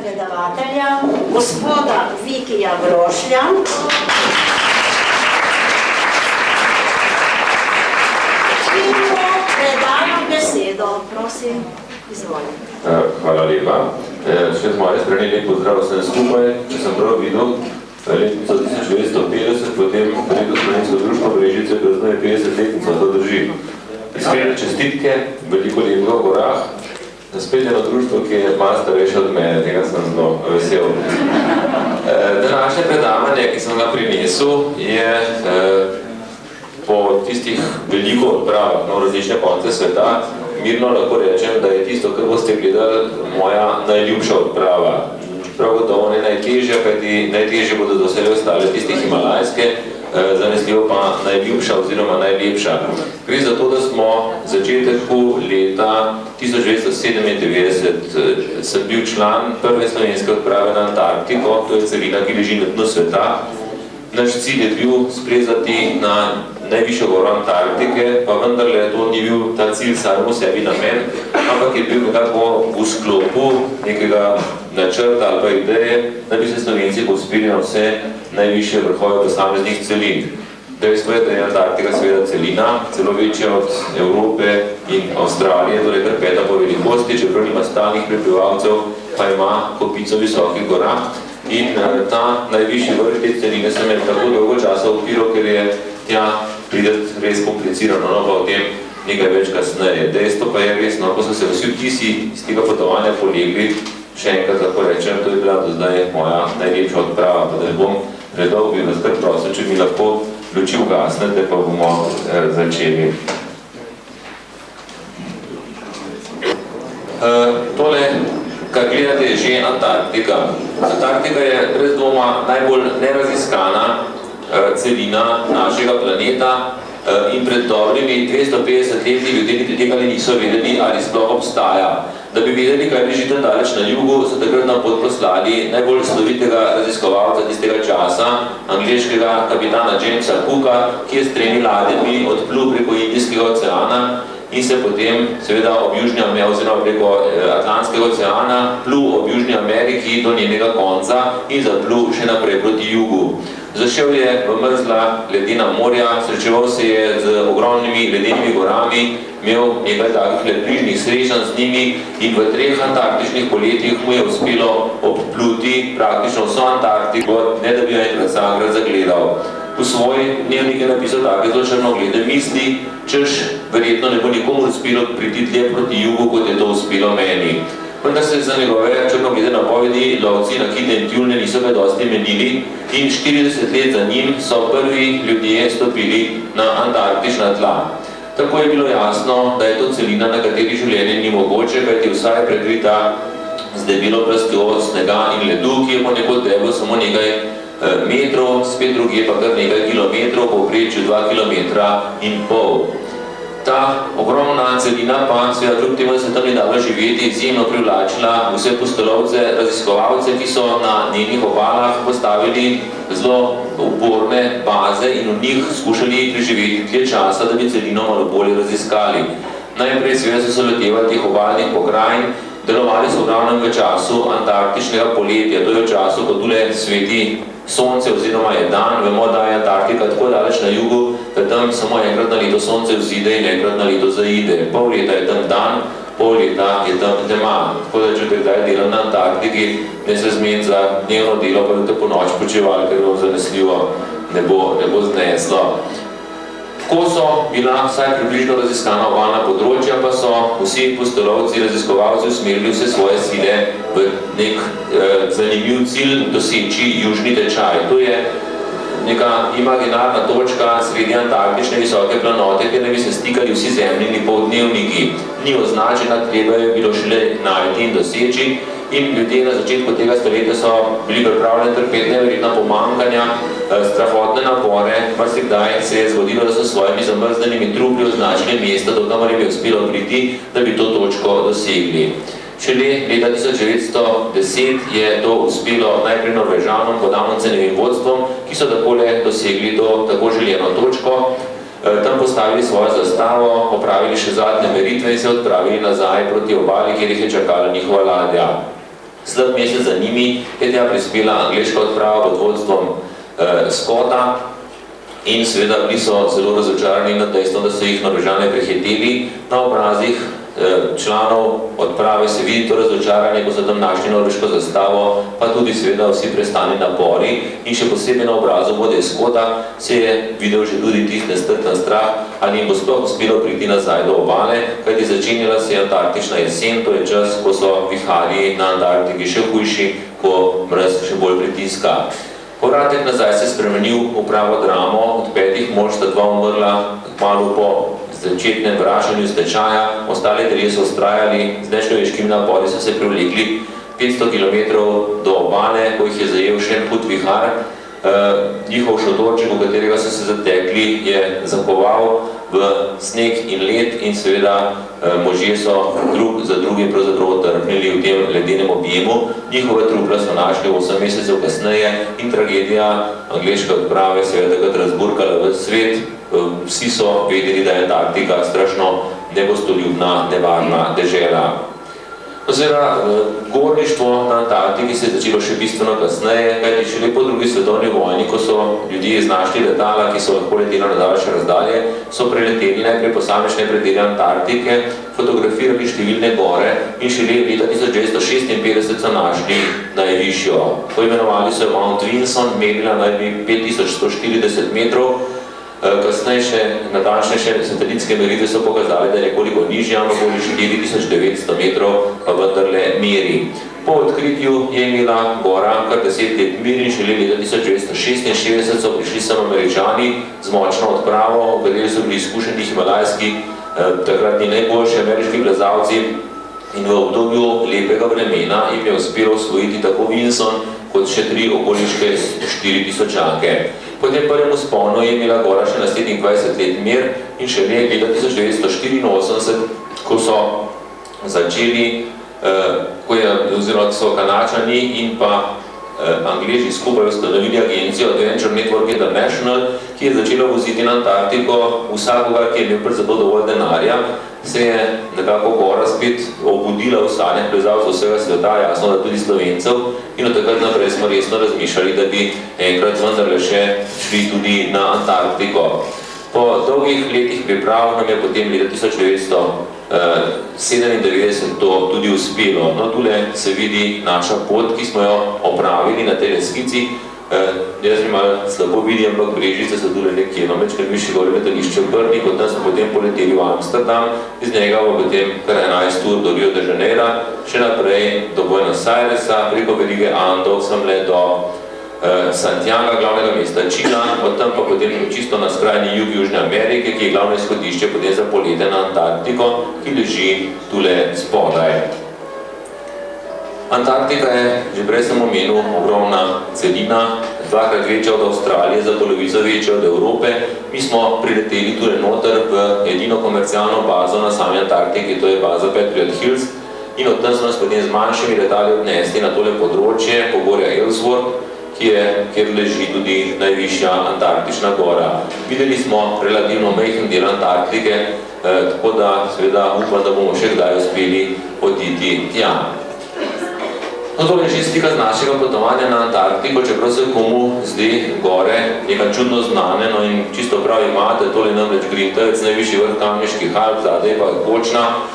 predavatelja, gospoda Vikija Grošlja. In mu predajam besedo. Prosim, izvolite. Hvala lepa. Še z moje strani lep pozdrav vsem skupaj. Če sem prav videl, letnico 1950, potem preko Slovensko društvo Brežice, praznuje 50-letnico, to drži. Iskrene čestitke, veliko lepega v gorah. Spet eno društvo, ki je malo starejše od mene, tega sem zelo vesel. Današnje predavanje, ki sem ga prinesel, je po tistih veliko odpravah na različne konce sveta, mirno lahko rečem, da je tisto, kar boste gledali, moja najljubša odprava. Prav gotovo ne najtežja, kajti najtežje bodo doselej ostale tiste himalajske, zanesljivo pa najljubša oziroma najlepša. Gre za to, da smo začetku leta 1997 sem bil član prve slovenske odprave na Antarktiko, to je celina, ki leži na dnu sveta. Naš cilj je bil splezati na najvišjo goro Antarktike, pa vendarle to ni bil ta cilj samo sebi namen, ampak je bil nekako v sklopu nekega načrta ali pa ideje, da bi se Slovenci povzpeli na vse najvišje vrhove posameznih celin. Dejstvo je, da je Antarktika seveda celina, celo večja od Evrope in Avstralije, torej kar peta po velikosti, čeprav nima stalnih prebivalcev, pa ima kopico visokih gora. In ta najvišji vrh te celine sem je tako dolgo časa opiral, ker je tja prideti res komplicirano, no pa o tem nekaj več kasneje. Dejstvo pa je res, no, ko so se vsi vtisi iz tega potovanja polegli, še enkrat lahko rečem, to je bila do zdaj moja najlepša odprava, pa da ne bom predolg, bi vas kar prosil, če mi lahko luči ugasnete, pa bomo začeli. Tole, kar gledate, je že Antarktika. Antarktika je brez dvoma najbolj neraziskana celina našega planeta in pred dobrimi 250 leti ljudje tega niso vedeli, ali sploh obstaja. Da bi vedeli, kaj leži tam daleč na jugu, so takrat na pot poslali najbolj slovitega raziskovalca tistega časa, angleškega kapitana Jamesa Cooka, ki je s 3 ladjami odplul preko Indijskega oceana in se potem seveda ob Južni Ameriki oziroma preko Atlantskega oceana plul ob Južni Ameriki do njenega konca in zaplul še naprej proti jugu. Zašel je v mrzla ledena morja, srečeval se je z ogromnimi ledenimi gorami, imel nekaj takih leprižnih srečanj z njimi in v 3 antarktičnih poletjih mu je uspelo obpluti praktično vso Antarktiko, ne da bi jo enkrat samkrat zagledal. V svoj dnevnik je napisal take zelo črnoglede misli, češ verjetno ne bo nikomu uspelo priti dlje proti jugu, kot je to uspelo meni. Vendar se za njegove črnoglede napovedi lovci na kite in tjulne niso ga dosti menili in 40 let za njim so prvi ljudje stopili na antarktična tla. Tako je bilo jasno, da je to celina, na kateri življenje ni mogoče, kajti vsa je prekrita z debelo plastjo snega in ledu, ki je ponekod debel samo nekaj metrov, spet druge pa kar nekaj kilometrov, povprečju 2,5 kilometra. Ta ogromna celina pa seveda kljub temu, da se tam ni dalo živeti, izjemno privlačila vse pustolovce, raziskovalce, ki so na njenih obalah postavili zelo uporne baze in v njih skušali preživeti dlje časa, da bi celino malo bolje raziskali. Najprej seveda so se lotevali teh obalnih pokrajin, delovali so v glavnem v času antarktičnega poletja, to je v času, ko tule sveti sonce oziroma je dan. Vemo, da je Antarktika tako daleč na jugu, da tam samo enkrat na leto sonce vzide in enkrat na leto zaide. Pol leta je tam dan, pol leta je tam tema. Tako da, če kdaj delam na Antarktiki, ne se zmeni za dnevno delo, pa da po noč počevali, ker vam zanesljivo ne bo zneslo. Ko so bila vsaj približno raziskana obalna področja, pa so vsi pustolovci, raziskovalci usmerili vse svoje sile v nek zanimiv cilj doseči južni tečaj. To je neka imaginarna točka sredi antarktične visoke planote, kjer ne bi se stikali vsi zemljini poldnevniki. Ni označena, treba je bilo šele najti in doseči. In ljudje na začetku tega stoletja so bili pripravljeni trpeti neverjetna pomanjkanja, strahotne napore, marsikdaj se je zgodilo, da so s svojimi zamrznenimi trupli označili mesta, do kamor jim je uspelo priti, da bi to točko dosegli. Šele leta 1910 je to uspelo najprej Norvežanom pod Amundsenovim vodstvom, ki so takole dosegli to tako željeno točko, tam postavili svojo zastavo, opravili še zadnje meritve in se odpravili nazaj proti obali, kjer jih je čakala njihova ladja. Slab mesec za njimi je tja prispela angleška odprava pod vodstvom Scotta in seveda bili so zelo razočarani nad dejstvom, da so jih Norvežane prehiteli. Na obrazih članov odprave se vidi to razočaranje, ko so tam našli norveško zastavo, pa tudi seveda vsi prestani napori in še posebej na obrazu vodje Scotta se je videl že tudi tisti nestrpen strah, ali jim bo sploh uspelo priti nazaj do obale, kajti začenjala se je antarktična jesen, to je čas, ko so viharji na Antarktiki še hujši, ko mraz še bolj pritiska. Povratek nazaj se je spremenil v pravo dramo, od 5 mož sta 2 umrla, kmalu po začetnem vračanju stečaja, ostale 3 so vztrajali, z nečloveškimi napori so se privlekli 500 km do obale, ko jih je zajel še en hud vihar. Njihov šotorček, v katerega so se zatekli, je zakoval v sneg in led in seveda možje so drug za drugim pravzaprav trpnili v tem ledenem objemu. Njihove trupla so našli 8 mesecev kasneje in tragedija angleške odprave se je takrat razburkala v svet. Vsi so vedeli, da je Antarktika strašno negostoljubna, nevarna dežela. Oziroma, gorništvo na Antarktiki se je začelo še bistveno kasneje, kajti šele po drugi svetovni vojni, ko so ljudje iznašli letala, ki so lahko letela na daljše razdalje, so preleteli najprej posamečne predele Antarktike, fotografirali številne gore in šele leta 1956 so našli najvišjo. Poimenovali so jo Mount Vinson, merila naj bi 5140 metrov. Kasnejše, natančnejše satelitske meritve so pokazali, da je nekoliko nižja, okoli 4900 metrov, pa vendarle meri. Po odkritju je imela gora kar 10 let mir in šele leta 1966 so prišli sem Američani z močno odpravo, v kateri so bili izkušeni himalajski, takratni najboljši ameriški plezalci, in v obdobju lepega vremena jim je uspelo osvojiti tako Vinson kot še 3 okoliške 4000-ake. Po tem prvem vzponu je imela gora še naslednjih 20 let mir in šele leta 1984, ko so začeli, oziroma so Kanačani in pa Angleži skupaj ustanovili agencijo Adventure Network International, ki je začela voziti na Antarktiko vsakogar, ki je imel za to dovolj denarja, se je nekako gora spet obudila v sanjah plezalcev vsega sveta, jasno, da tudi Slovencev, in od takrat naprej smo resno razmišljali, da bi enkrat vendarle še šli tudi na Antarktiko. Po dolgih letih priprav nam je potem leta 1997 to tudi uspelo. No, tule se vidi naša pot, ki smo jo opravili na tej skici. Jaz mi malo slabo vidim, ampak Brežice so tule nekje, no, večkrat višji gori letališče v Brni, kot tam smo potem poleteli v Amsterdam, iz njega bo potem kar 11 ur do Rio de Janeiro, še naprej do Buenos Airesa, preko verige Andov sem le do Santiago, glavnega mesta Čila, od tam pa potem čisto na skrajni jug Južne Amerike, ki je glavno izhodišče potem za polete na Antarktiko, ki leži tule spodaj. Antarktika je, že prej sem omenil, ogromna celina, 2-krat večja od Avstralije, za polovico večja od Evrope. Mi smo prileteli tule noter v edino komercialno bazo na sami Antarktiki, to je baza Patriot Hills, in od tam smo nas potem z manjšimi letali odnesli na tole področje, pogorja Ellsworth, kjer leži tudi najvišja antarktična gora. Videli smo relativno majhen del Antarktike, tako da seveda upam, da bomo še kdaj uspeli oditi tja. No, to je že slika z našega potovanja na Antarktiko, čeprav se komu zdi gore nekaj čudno znane, no in čisto prav imate, tole namreč Grintavec, najvišji vrh Kamniških Alp, zadaj pa Kočna.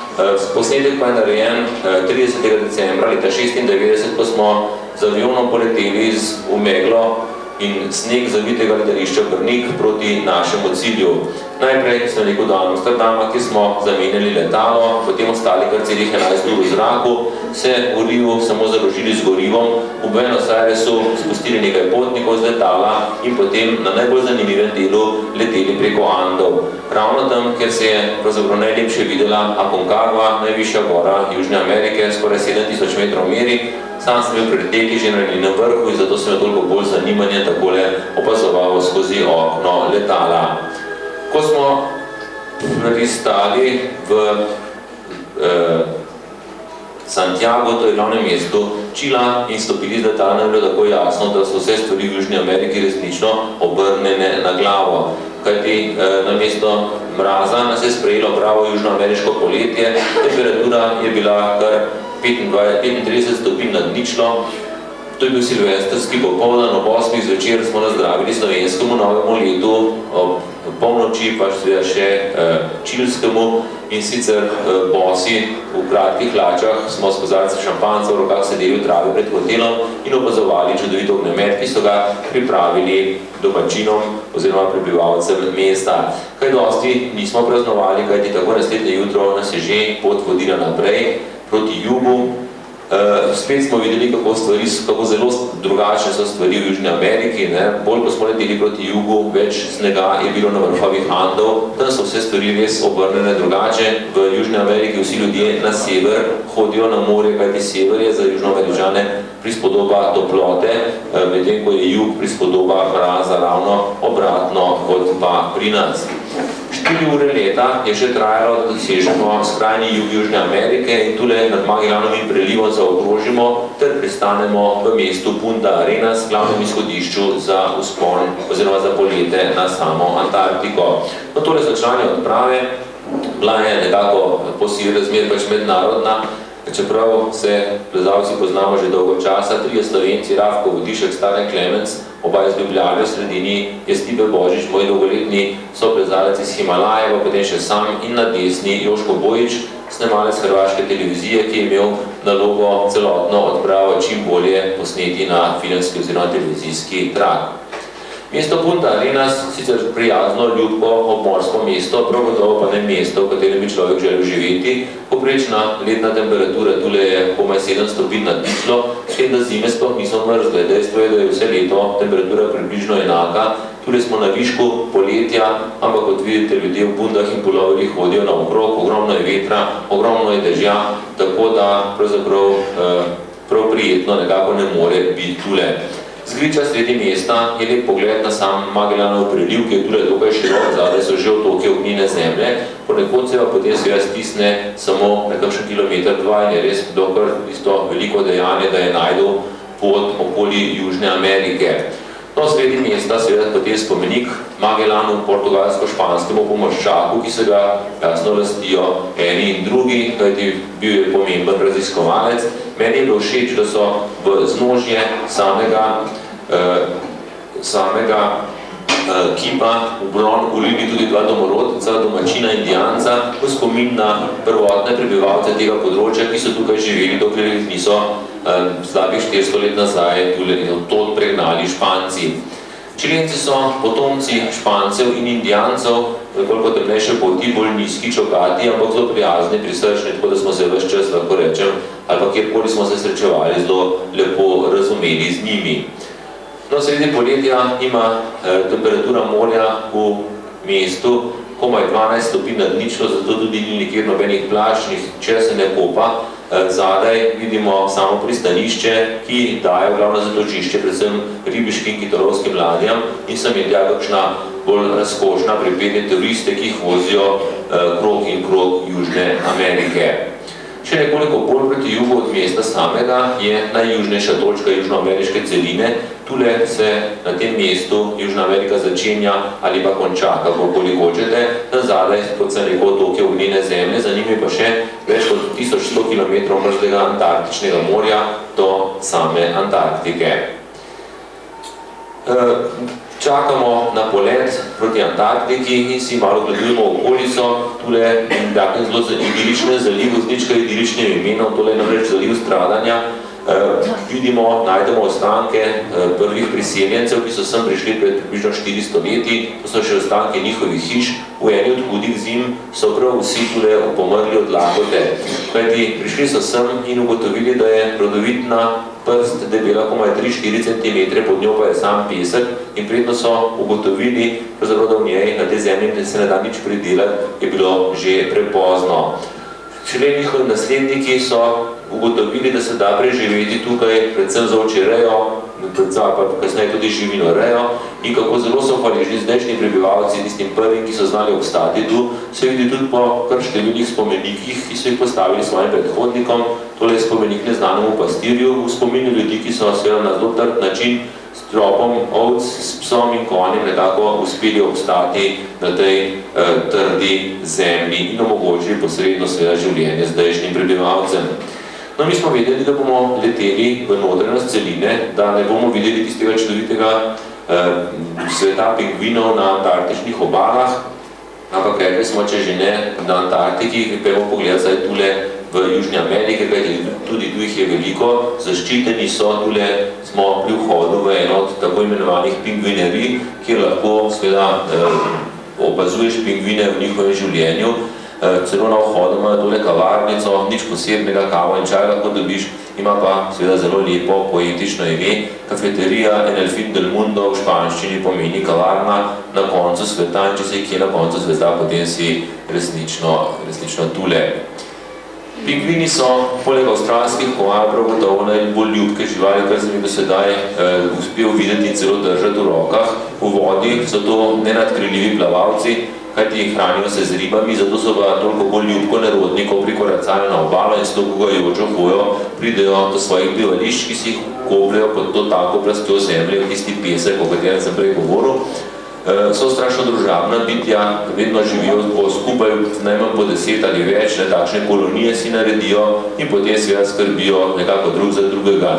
Posnetek pa je narejen 30. decembra leta 1996, ko smo z avionom poleteli v meglo in sneg zavitega letališča Brnik proti našemu cilju. Najprej smo nekaj do Amsterdama, kjer smo zamenjali letalo, potem ostali kar celih 11 ur v zraku, se v Riu samo založili z gorivom, v Buenos Airesu spustili nekaj potnikov z letala in potem na najbolj zanimivem delu leteli preko Andov. Ravno tam, kjer se je pravzaprav najlepše videla Aconcagua, najvišja gora Južne Amerike, skoraj 7000 metrov meri. Sam sem bil preteki že na njenem vrhu in zato sem jo toliko bolj zanimanje takole opazoval skozi okno letala. Ko smo pristali v Santiago, to je glavnem mestu Čila, in stopili z letala, nam je bilo tako jasno, da so vse stvari v Južni Ameriki resnično obrnjene na glavo. Kajti namesto mraza nas je sprejelo pravo južnoameriško poletje, temperatura je bila kar 35 stopinj nad ničlo. To je bil silvestrski popoldan, ob 8. zvečer smo nazdravili slovenskemu novemu letu, ob polnoči pa še čilskemu, in sicer bosi v kratkih hlačah smo s kozarcem šampanca v rokah sedeli v travi pred hotelom in opazovali čudovit ognjemet, ki so ga pripravili domačinom oziroma prebivalcem mesta. Kaj dosti nismo praznovali, kajti tako naslednje jutro nas je že pot vodila naprej proti jugu. Spet smo videli, kako zelo drugačne so stvari v Južni Ameriki. Bolj, ko smo leteli proti jugu, več snega je bilo na vrhovih Andov. Tam so vse stvari res obrnene drugače. V Južni Ameriki vsi ljudje na sever hodijo na morje, kajti sever je za Južnoameričane prispodoba toplote, medtem ko je jug prispodoba mraza, ravno obratno kot pa pri nas. 4 ure leta je še trajalo, da dosežemo skrajni jug Južne Amerike in tule nad Magellanovim prelivom zaokrožimo ter pristanemo v mestu Punta Arenas, glavnem izhodišču za vzpon oziroma za polete na samo Antarktiko. No, tole so člani odprave, bila je nekako po sili razmer pač mednarodna, čeprav se plezalci poznamo že dolgo časa, 3 Slovenci, Rafko Vodišek, Stane Klemenc, oba iz Ljubljane, v sredini je Stipe Božič, moj dolgoletni soplezalec iz Himalajeva, potem še sam, in na desni Joško Bojič, snemalec hrvaške televizije, ki je imel nalogo celotno odpravo čim bolje posneti na filmski oziroma televizijski trak. Mesto Punta Arenas, sicer prijazno, ljubko, obmorsko mesto, prav gotovo pa ne mesto, v katerem bi človek želel živeti. Poprečna letna temperatura tule je komaj 7 stopinj nad ničlo, s tem, da zime sploh niso mrzle. Dejstvo je, da je vse leto temperatura približno enaka. Tule smo na višku poletja, ampak kot vidite, ljudje v bundah in puloverjih hodijo naokrog, ogromno je vetra, ogromno je dežja, tako da pravzaprav prav prijetno nekako ne more biti tule. Z griča sredi mesta je lep pogled na sam Magellanov preliv, ki je tule dokaj širok, zadaj so že otoke ognjene zemlje, ponekod se pa potem seveda stisne samo nekakšen kilometer, 2 in je res dokaj isto veliko dejanje, da je najdel pot okoli Južne Amerike. No, sredi mesta seveda potem spomenik Magellanu, portugalsko-španskemu pomorščaku, ki se ga jasno lastijo eni in drugi, kajti bil je pomemben raziskovalec. Meni je bilo všeč, da so v znožje samega kipa v bron ulili tudi 2 domorodca, domačina Indijanca, v spomin na prvotne prebivalce tega področja, ki so tukaj živeli, dokler jih niso slabih 400 let nazaj tod pregnali Španci. Čilenci so potomci Špancev in Indijancev, nekoliko temnejše poti, bolj nizki, čokati, ampak zelo prijazni, prisrčni, tako da smo se ves čas, lahko rečem, ali pa kjerkoli smo se srečevali, zelo lepo razumeli z njimi. No, sredi poletja ima temperatura morja v mestu komaj 12 stopinj nad ničlo, zato tudi ni nikjer nobenih plaž, če se ne kopa. Zadaj vidimo samo pristanišče, ki daje glavno zatočišče predvsem ribiškim kitolovskim ladjam in sem je tja kakšna bolj razkošna pripelje turiste, ki jih vozijo krog in krog Južne Amerike. Še nekoliko bolj proti jugu od mesta samega je najjužnejša točka južnoameriške celine. Tule se na tem mestu Južna Amerika začenja ali pa konča, kakorkoli hočete. Nazadaj, kot sem rekel, otoke ognjene zemlje, za njimi pa še več kot 1100 km mrzlega Antarktičnega morja do same Antarktike. Čakamo na polet proti Antarktiki in si malo gledujemo okolico. Tule je takem zelo idiličnem zalivu z ničkaj idiličnim imenom, tole je namreč zaliv stradanja. Vidimo, najdemo ostanke prvih priseljencev, ki so sem prišli pred približno 400 leti. To so še ostanke njihovih hiš. V eni od hudih zim so prav vsi tule pomrli od lakote. Kajti prišli so sem in ugotovili, da je rodovitna prst debela komaj 3-4 cm, pod njo pa je sam pesek in predno so ugotovili, da v njej na tej zemlji se ne da nič pridelati, je bilo že prepozno. Šele njihovi nasledniki so ugotovili, da se da preživeti tukaj, predvsem za ovčerejo, pa kasneje tudi živinorejo in kako zelo so hvaležni zdajšnji prebivalci tistim prvim, ki so znali obstati tu, se vidi tudi po kar številnih spomenikih, ki so jih postavili svojim predhodnikom. Tole je spomenik neznanemu pastirju, v spominu ljudi, ki so seveda na zelo trd način s tropom ovc, s psom in konjem nekako uspeli obstati na tej trdi zemlji in omogočili posredno seveda življenje zdajšnjim prebivalcem. No, mi smo vedeli, da bomo leteli v notranjost celine, da ne bomo videli tistega čudovitega sveta pingvinov na antarktičnih obalah, ampak rekli smo, če že ne na Antarktiki, pojmo pogledati zdaj tule v Južni Ameriki, kajti tudi tu jih je veliko, zaščiteni so, tule smo pri vhodu v eno od tako imenovanih pingvinerij, kjer lahko seveda opazuješ pingvine v njihovem življenju. Celo na vhodu imajo tole kavarnico, nič posebnega, kavo in čaj lahko dobiš, ima pa seveda zelo lepo poetično ime. Cafeteria en el fin del mundo v španščini pomeni kavarna na koncu sveta, in če si kje na koncu sveta, potem si resnično tule. Pingvini so, poleg avstralskih koal, prav gotovo najbolj ljubke živali, kar sem jih do sedaj uspel videti in celo držati v rokah. V vodi so to nenadkriljivi plavalci, kajti hranijo se z ribami, zato so pa toliko bolj ljubko nerodnikov prikoracali na obalo in s to kugajočo hojo pridejo do svojih bivališč, ki si jih kopljejo pod to tako plastjo zemlje, v tisti pesek, o katerem sem prej govoril. So strašno družabna bitja, vedno živijo skupaj najmanj po 10 ali več, takšne kolonije si naredijo in potem seveda skrbijo nekako drug za drugega.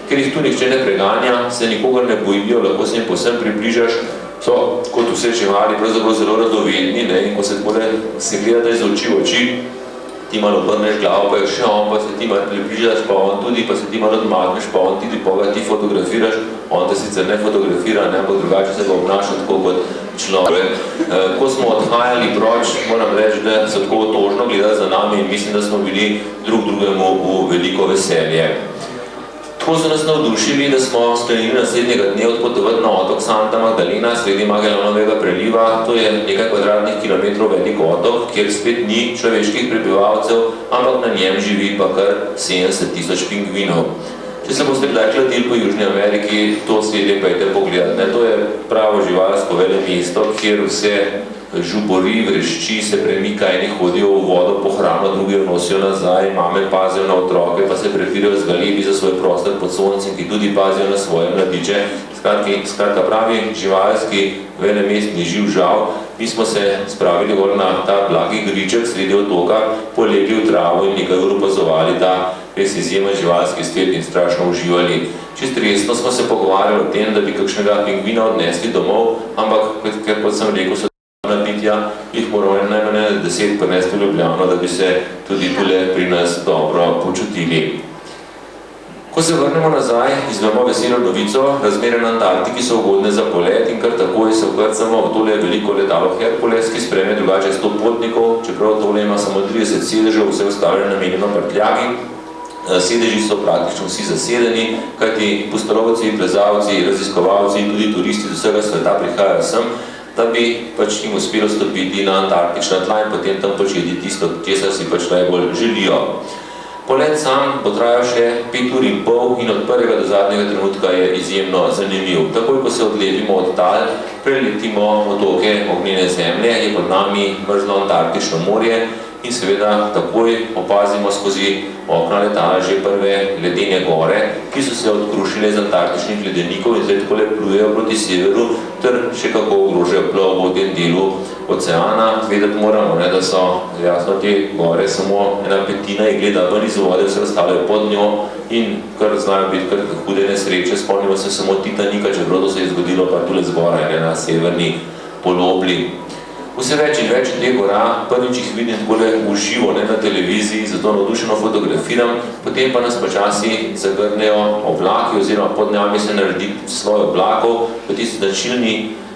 Ker jih tu nihče ne preganja, se nikogar ne bojijo, lahko se jim povsem približaš, so kot vse živali pravzaprav zelo radovedni, in ko se gledate iz oči v oči, ti malo obrneš glavo, pa je še on, pa se ti malo približaš, pa on tudi, pa se ti malo odmakneš, pa on tudi ti fotografiraš, on te sicer ne fotografira, ampak drugače se ga obnaša tako kot človek. Ko smo odhajali proč, moram reči, da so tako otožno gledali za nami in mislim, da smo bili drug drugemu v veliko veselje. Tako so nas navdušili, da smo sklenili naslednjega dne odpotovati na otok Santa Magdalena sredi Magellanovega preliva. To je nekaj kvadratnih kilometrov velik otok, kjer spet ni človeških prebivalcev, ampak na njem živi pa kar 70.000 pingvinov. Če se boste kdaj kladili po Južni Ameriki, to sledje pejte pogledati. To je pravo živalsko velemesto, kjer vse žubori, vrešči, se premika, eni hodijo v vodo po hrano, drugi jo nosijo nazaj, mame pazijo na otroke, pa se prepirajo z galebi za svoj prostor pod soncem, ki tudi pazijo na svoje mladiče. Skratka pravi živalski velemestni živ žal. Mi smo se spravili gor na ta blagi griček sredi otoka, polegli v travo in nekaj ur opazovali ta res izjemen živalski svet in strašno uživali. Čisto resno smo se pogovarjali o tem, da bi kakšnega pingvina odnesli domov, ampak, ker kot sem rekel, so bitja, jih moramo najmanj 10 prinesti v Ljubljano, da bi se tudi tule pri nas dobro počutili. Ko se vrnemo nazaj, izvemo veselo novico, razmere na Antarktiki so ugodne za polet in kar takoj se vkrcamo v tole veliko letalo Hercules, ki sprejme drugače 100 potnikov, čeprav tole ima samo 30 sedežev, vse ostale namenjeno prtljagi. Sedeži so praktično vsi zasedeni, kajti pustolovci, plezalci, raziskovalci in tudi turisti z vsega sveta prihajajo sem, da bi jim uspelo stopiti na antarktična tla in potem tam početi tisto, česar si najbolj želijo. Polet sam bo trajal še 5 ur in pol in od prvega do zadnjega trenutka je izjemno zanimiv. Takoj, ko se odlepimo od tal, preletimo otoke ognjene zemlje, je pod nami mrzlo Antarktično morje in seveda takoj opazimo skozi okna letala že prve ledene gore, ki so se odkrušile z antarktičnih ledenikov in zdaj takole plujejo proti severu ter še kako ogrožajo plovbo v tem delu oceana. Vedeti moramo, da so jasno te gore samo ena petina je gleda ven iz vode, vse ostalo je pod njo in kar znajo biti kar hude nesreče. Spomnimo se samo Titanika, čeprav to se je zgodilo pa tule zgoraj na severni polobli. Vse več in več teh gora, prvič jih vidim takole v živo, ne na televiziji, zato navdušeno fotografiram, potem pa nas počasi zagrnejo oblaki oziroma pod njami se naredi sloj oblakov, pa tisti značilni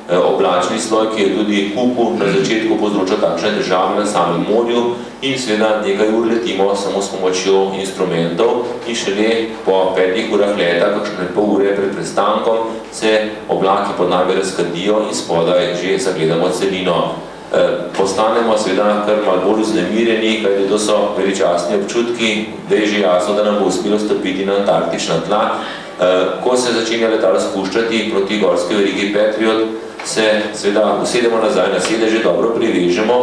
oblačni sloj, ki je tudi kupu na začetku povzroča takšne težave na samem morju in seveda nekaj ur letimo samo s pomočjo instrumentov in šele po 5 urah leta, kakšne pol ure pred prestankom, se oblaki pod nami razkadijo in spodaj že zagledamo celino. Postanemo seveda kar malo bolj vznemirjeni, kajti to so veličastni občutki, da je že jasno, da nam bo uspelo stopiti na antarktična tla. Ko se začenja letalo spuščati proti gorski verigi Patriot, se seveda usedemo nazaj na sedeže, dobro privežemo,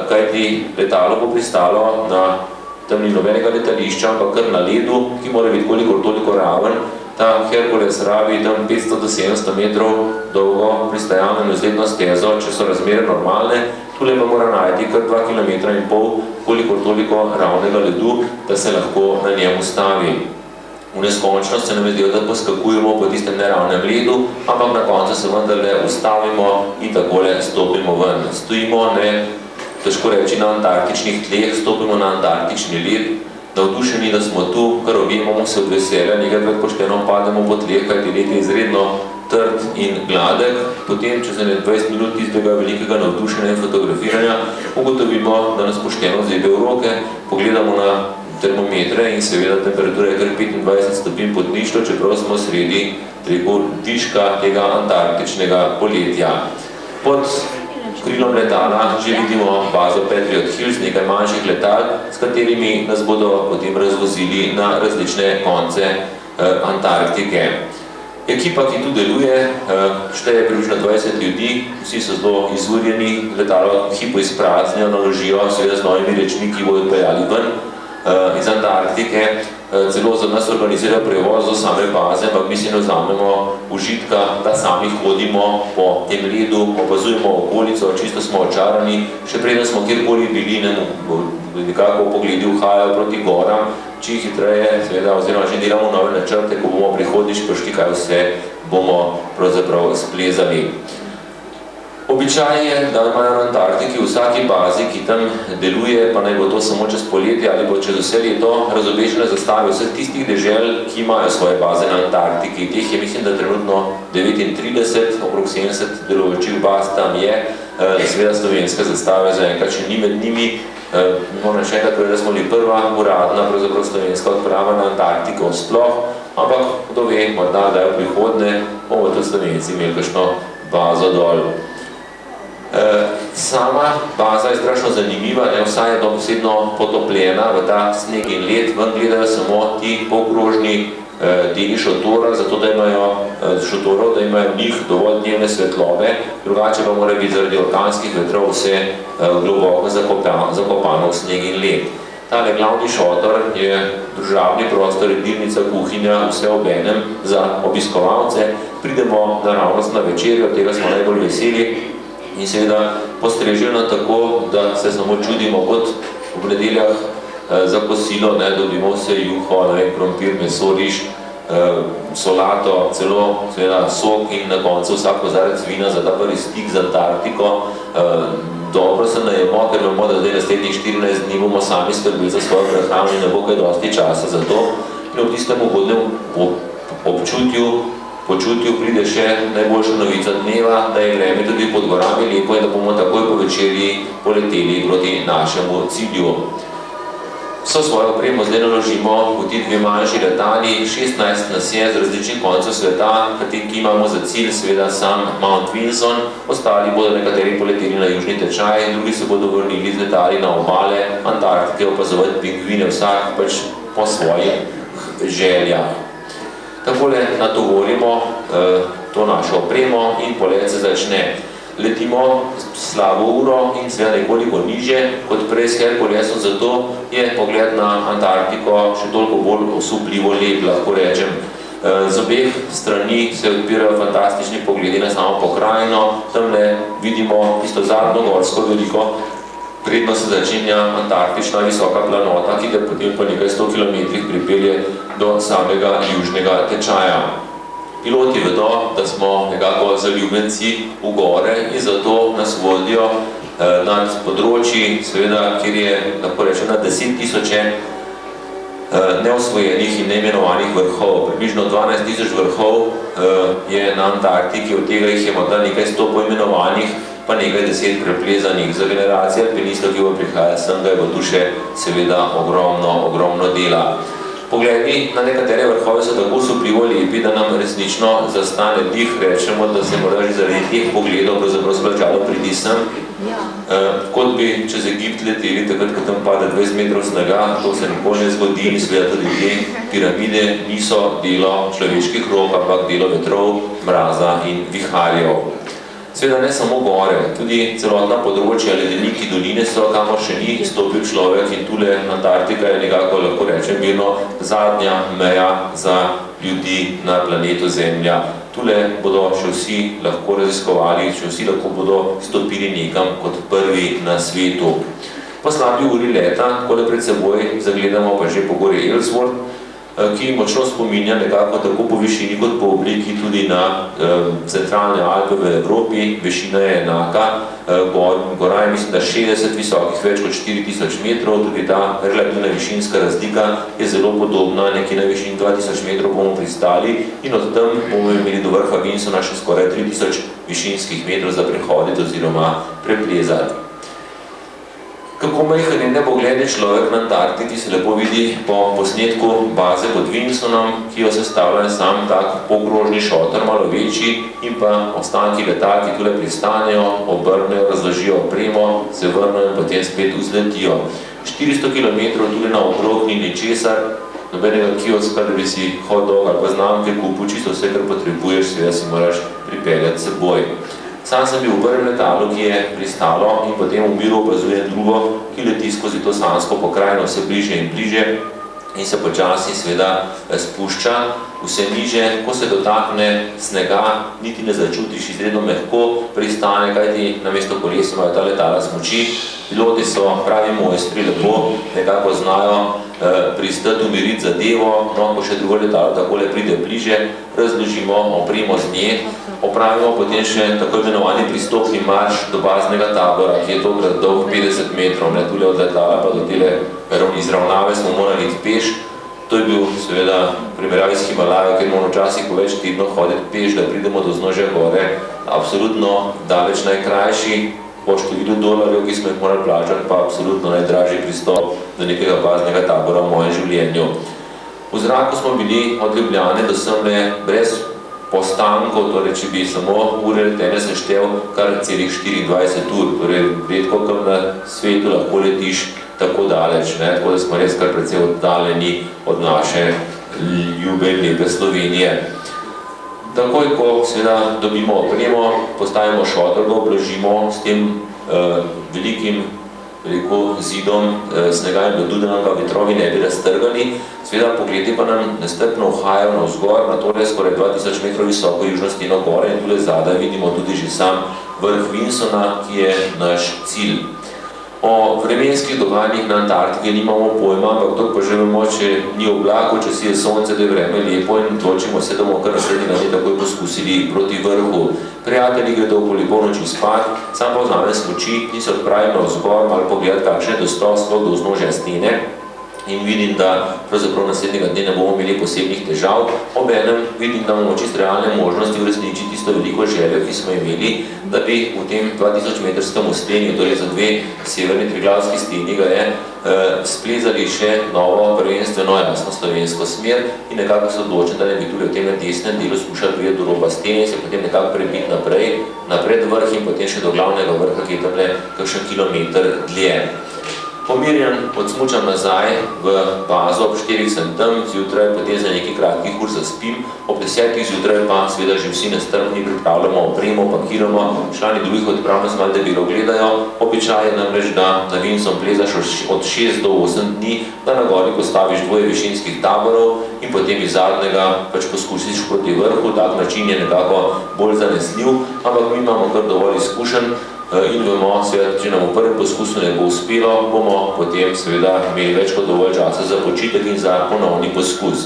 kajti letalo bo pristalo na tam ni nobenega letališča, ampak kar na ledu, ki mora biti kolikor toliko raven, Ta Herkules rabi tam 500 do 700 metrov dolgo pristajalno in vzletno stezo, če so razmere normalne. Tule pa mora najti kar 2,5 km, kolikor toliko ravnega ledu, da se lahko na njem ustavi. V neskončnost se nam je zdelo, da poskakujemo po tistem neravnem ledu, ampak na koncu se vendarle ustavimo in takole stopimo ven. Stojimo, težko reči, na antarktičnih tleh, stopimo na antarktični led, navdušeni, da smo tu, kar objemamo se od veselja, nekaj pošteno pademo po tleh, kajti led je izredno trd in gladek. Potem, čez 20 minut tistega velikega navdušenja in fotografiranja, ugotovimo, da nas pošteno zebe v roke, pogledamo na termometre in seveda temperatura je kar 25 stopinj pod ničlo, čeprav smo sredi viška tega antarktičnega poletja. Pod krilom letala že vidimo bazo Patriot Hills, nekaj manjših letal, s katerimi nas bodo potem razvozili na različne konce Antarktike. Ekipa, ki tu deluje, šteje približno 20 ljudi, vsi so zelo izurjeni, letalo hipo izpraznijo, naložijo, seveda z novimi rečmi, ki bodo odpeljali ven iz Antarktike, celo za nas organizirajo prevoz do same baze, ampak mi si ne vzamemo užitka, da sami hodimo po tem ledu, opazujemo okolico, čisto smo očarani, še preden smo kjerkoli bili, nekako pogledi uhajajo proti goram, čim hitreje, seveda, oziroma že delamo nove načrte, ko bomo prihodnič prišli, kaj vse bomo pravzaprav splezali. Običaj je, da imajo na Antarktiki v vsaki bazi, ki tam deluje, pa naj bo to samo čez poletje ali bo čez vse leto, razobešene zastave vseh tistih dežel, ki imajo svoje baze na Antarktiki. Teh je, mislim, da trenutno 39, okrog 70 delujočih baz tam je, seveda slovenske zastave zaenkrat še ni med njimi. Moram še enkrat povedati, da smo bili prva uradna, pravzaprav slovenska odprava na Antarktiko sploh, ampak kdo ve, morda da v prihodnje bomo tudi Slovenci imeli kakšno bazo dol. Sama baza je strašno zanimiva, vsaj je dobesedno potopljena v ta sneg in led, ven gledajo samo ti polkrožni deli šotora, zato da imajo šotorov, da imajo v njih dovolj dnevne svetlobe, drugače pa mora biti zaradi orkanskih vetrov vse globoko zakopano v sneg in led. Tale glavni šotor je družabni prostor, jedilnica, kuhinja, vse obenem za obiskovalce. Pridemo naravnost na večerjo, tega smo najbolj veseli, in seveda postreženo tako, da se samo čudimo kot v nedeljah za kosilo, dobimo vse juho, krompir, meso, riž, solato, celo seveda sok in na koncu vsak kozarec vina za ta prvi stik z Antarktiko. Dobro se najemo, ker vemo, da zdaj naslednjih 14 dni bomo sami skrbeli za svojo prehrano in ne bo kaj dosti časa za to. In ob tistem ugodnem počutju pride še najboljša novica dneva, da je vreme tudi pod gorami lepo in da bomo takoj po večerji poleteli proti našemu cilju. Vso svojo opremo zdaj naložimo v ti dve manjši letali, 16 nas je z različnih koncev sveta, ki imamo za cilj seveda sam Mount Vinson, ostali bodo nekateri poleteli na južni tečaj, drugi se bodo vrnili z letali na obale Antarktike opazovati pingvine, vsak pač po svojih željah. Takole natovorimo to našo opremo in polet se začne. Letimo slabo uro in seveda nekoliko niže kot prej s Herkulesom, zato je pogled na Antarktiko še toliko bolj osupljivo lep, lahko rečem. Z obeh strani se odpirajo fantastični pogledi na samo pokrajino, tamle vidimo tisto zadnjo gorsko veliko, predno se začenja antarktična visoka planota, ki ga potem po nekaj 100 km pripelje do samega južnega tečaja. Piloti vedo, da smo nekako zaljubljenci v gore in zato nas vodijo nad področji, seveda, kjer je, lahko rečem, na 10 000 neosvojenih in neimenovanih vrhov. Približno 12 000 vrhov je na Antarktiki, od tega jih je morda nekaj 100 poimenovanih, pa nekaj 10 preplezanih. Za generacije alpinistov, ki bo prihajati sem, da je bo tu še seveda ogromno dela. Pogledi na nekatere vrhove so tako osupljivo lepi, da nam resnično zastane dih, rečemo, da se mora že zaradi teh pogledov pravzaprav splačalo priti sem. Kot bi čez Egipt leteli, takrat, ko tam pade 20 metrov snega, to se nikoli ne zgodi in seveda tudi te piramide niso delo človeških rok, ampak delo vetrov, mraza in viharjev. Seveda ne samo gore, tudi celotna področja, ledeniki, doline so, kamor še ni stopil človek in tule Antarktika je nekako, lahko rečem, mirno zadnja meja za ljudi na planetu Zemlja. Tule bodo še vsi lahko raziskovali, še vsi lahko bodo stopili nekam kot prvi na svetu. Po slabi uri leta, takole pred seboj, zagledamo pa že po gori Ellsworth, ki močno spominja nekako tako po višini kot po obliki tudi na centralne Alpe v Evropi. Višina je enaka, gora je mislim, da 60 visokih, več kot 4000 metrov, tudi ta relativna višinska razlika je zelo podobna, nekje na višini 2000 metrov bomo pristali in od tam bomo imeli do vrha Winsona še skoraj 3000 višinskih metrov za prehoditi oziroma preplezati. Kako majhen in nebogleden človek na Antarktiki se lepo vidi po posnetku baze pod Winsonom, ki jo sestavlja sam tak pokrožni šotor, malo večji, in pa ostanki letal, ki tule pristanejo, obrnejo, razložijo opremo, se vrnejo in potem spet vzletijo. 400 km tule na okrog ni ničesar, nobenega kioska, da bi si hot dog ali pa znamke kupil, čisto vse, kar potrebuješ, seveda si moraš pripeljati seboj. Sam sem bil v prvem letalu, ki je pristalo in potem v miru opazujem drugo, ki leti skozi to sansko pokrajino vse bliže in bliže in se počasi seveda spušča vse niže. Ko se dotakne snega, niti ne začutiš, izredno mehko pristane, kajti namesto kolesa imajo ta letala smuči. Piloti so pravi mojstri, lepo nekako znajo pristati, umiriti zadevo, no, ko še drugo letalo takole pride bliže, razložimo opremo z nje, opravimo potem še tako imenovani pristopni marš do baznega tabora, ki je tokrat dolg 50 metrov, ne, tule od letala pa do tele izravnave smo morali iti peš. To je bil seveda v primerjavi s Himalajo, ker moramo včasih po več tednov hoditi peš, da pridemo do vznožja gore, absolutno daleč najkrajši, po številu dolarjev, ki smo jih morali plačati, pa absolutno najdražji pristop do nekega baznega tabora v mojem življenju. V zraku smo bili od Ljubljane do semle brez postankov, torej če bi samo ure letenja seštel kar celih 24 ur, torej redko kam na svetu lahko letiš tako daleč, ne? Tako da smo res kar precej oddaljeni od naše ljube in lepe Slovenije. Takoj, ko seveda dobimo opremo, postavimo šotor, ga obložimo s tem velikim zidom snega in ledu, da nam ga vetrovi ne bi raztrgali. Seveda pogledi pa nam nestrpno uhajajo navzgor, na tole skoraj 2000 metrov visoko južno steno gore in tule zadaj vidimo tudi že sam vrh Winsona, ki je naš cilj. O vremenskih dogajanjih na Antarktiki nimamo pojma, ampak to pa že vemo, če ni oblakov, če si je sonce, da je vreme lepo in odločimo se, da bomo kar naslednji dan takoj poskusili proti vrhu. Prijatelji gredo okoli polnoči spat, sam pa vzamem smuči in se odpravim navzgor, malo pogledati, kakšen je dostop sploh do vznožja stene. In vidim, da pravzaprav naslednjega dne ne bomo imeli posebnih težav. Obenem vidim, da imamo čisto realne možnosti uresničiti tisto veliko željo, ki smo imeli, da bi v tem 2000-metrskem stenju, torej za dve severni triglavski steni, ga je splezali še novo prvenstveno jasno slovensko smer in nekako se odločen, da ne bi tudi v tem desnem delu skušali priti do roba stene in se potem nekako prebiti napred vrh in potem še do glavnega vrha, ki je tamle kakšen kilometer dlje. Pomirjen odsmučam nazaj v bazo, ob 4 sem tam zjutraj, potem za nekaj kratkih ur zaspim, ob 10 zjutraj pa seveda že vsi nestrpni pripravljamo opremo, pakiramo, člani drugih odprav nas malo debelo gledajo. Običaj je namreč, da na Winson plezaš od 6 do 8 dni, da na gori postaviš dvoje višinskih taborov in potem iz zadnjega pač poskusiš proti vrhu. Tak način je nekako bolj zanesljiv, ampak mi imamo kar dovolj izkušenj in vemo, seveda, če nam v prvem poskusu ne bo uspelo, bomo potem seveda imeli več kot dovolj časa za počitek in za ponovni poskus.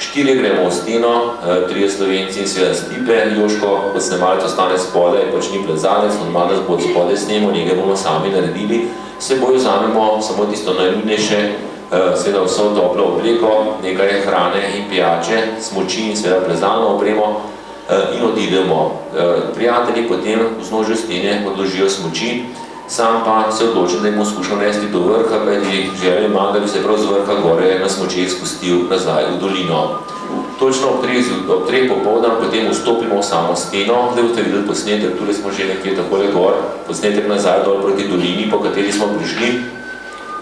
4 gremo v steno, 3 Slovenci in seveda Stipe, Joško, kot snemalec ostane spodaj, pač ni plezalec, normalno nas bo od spodaj snemo, nekaj bomo sami naredili. S seboj vzamemo samo tisto najnujnejše, seveda vso toplo obleko, nekaj hrane in pijače, smuči in seveda plezalno opremo, in odidemo. Prijatelji potem v vznožju stene odložijo smuči, sam pa se odločim, da jim skušam nesti do vrha, kajti želja imam, da bi se prav z vrha gore na smučeh spustil nazaj v dolino. Točno ob 3 popoldan potem vstopimo v samo steno, zdaj boste videli posnetek, tule smo že nekje takole gor, posnetek nazaj dol proti dolini, po kateri smo prišli,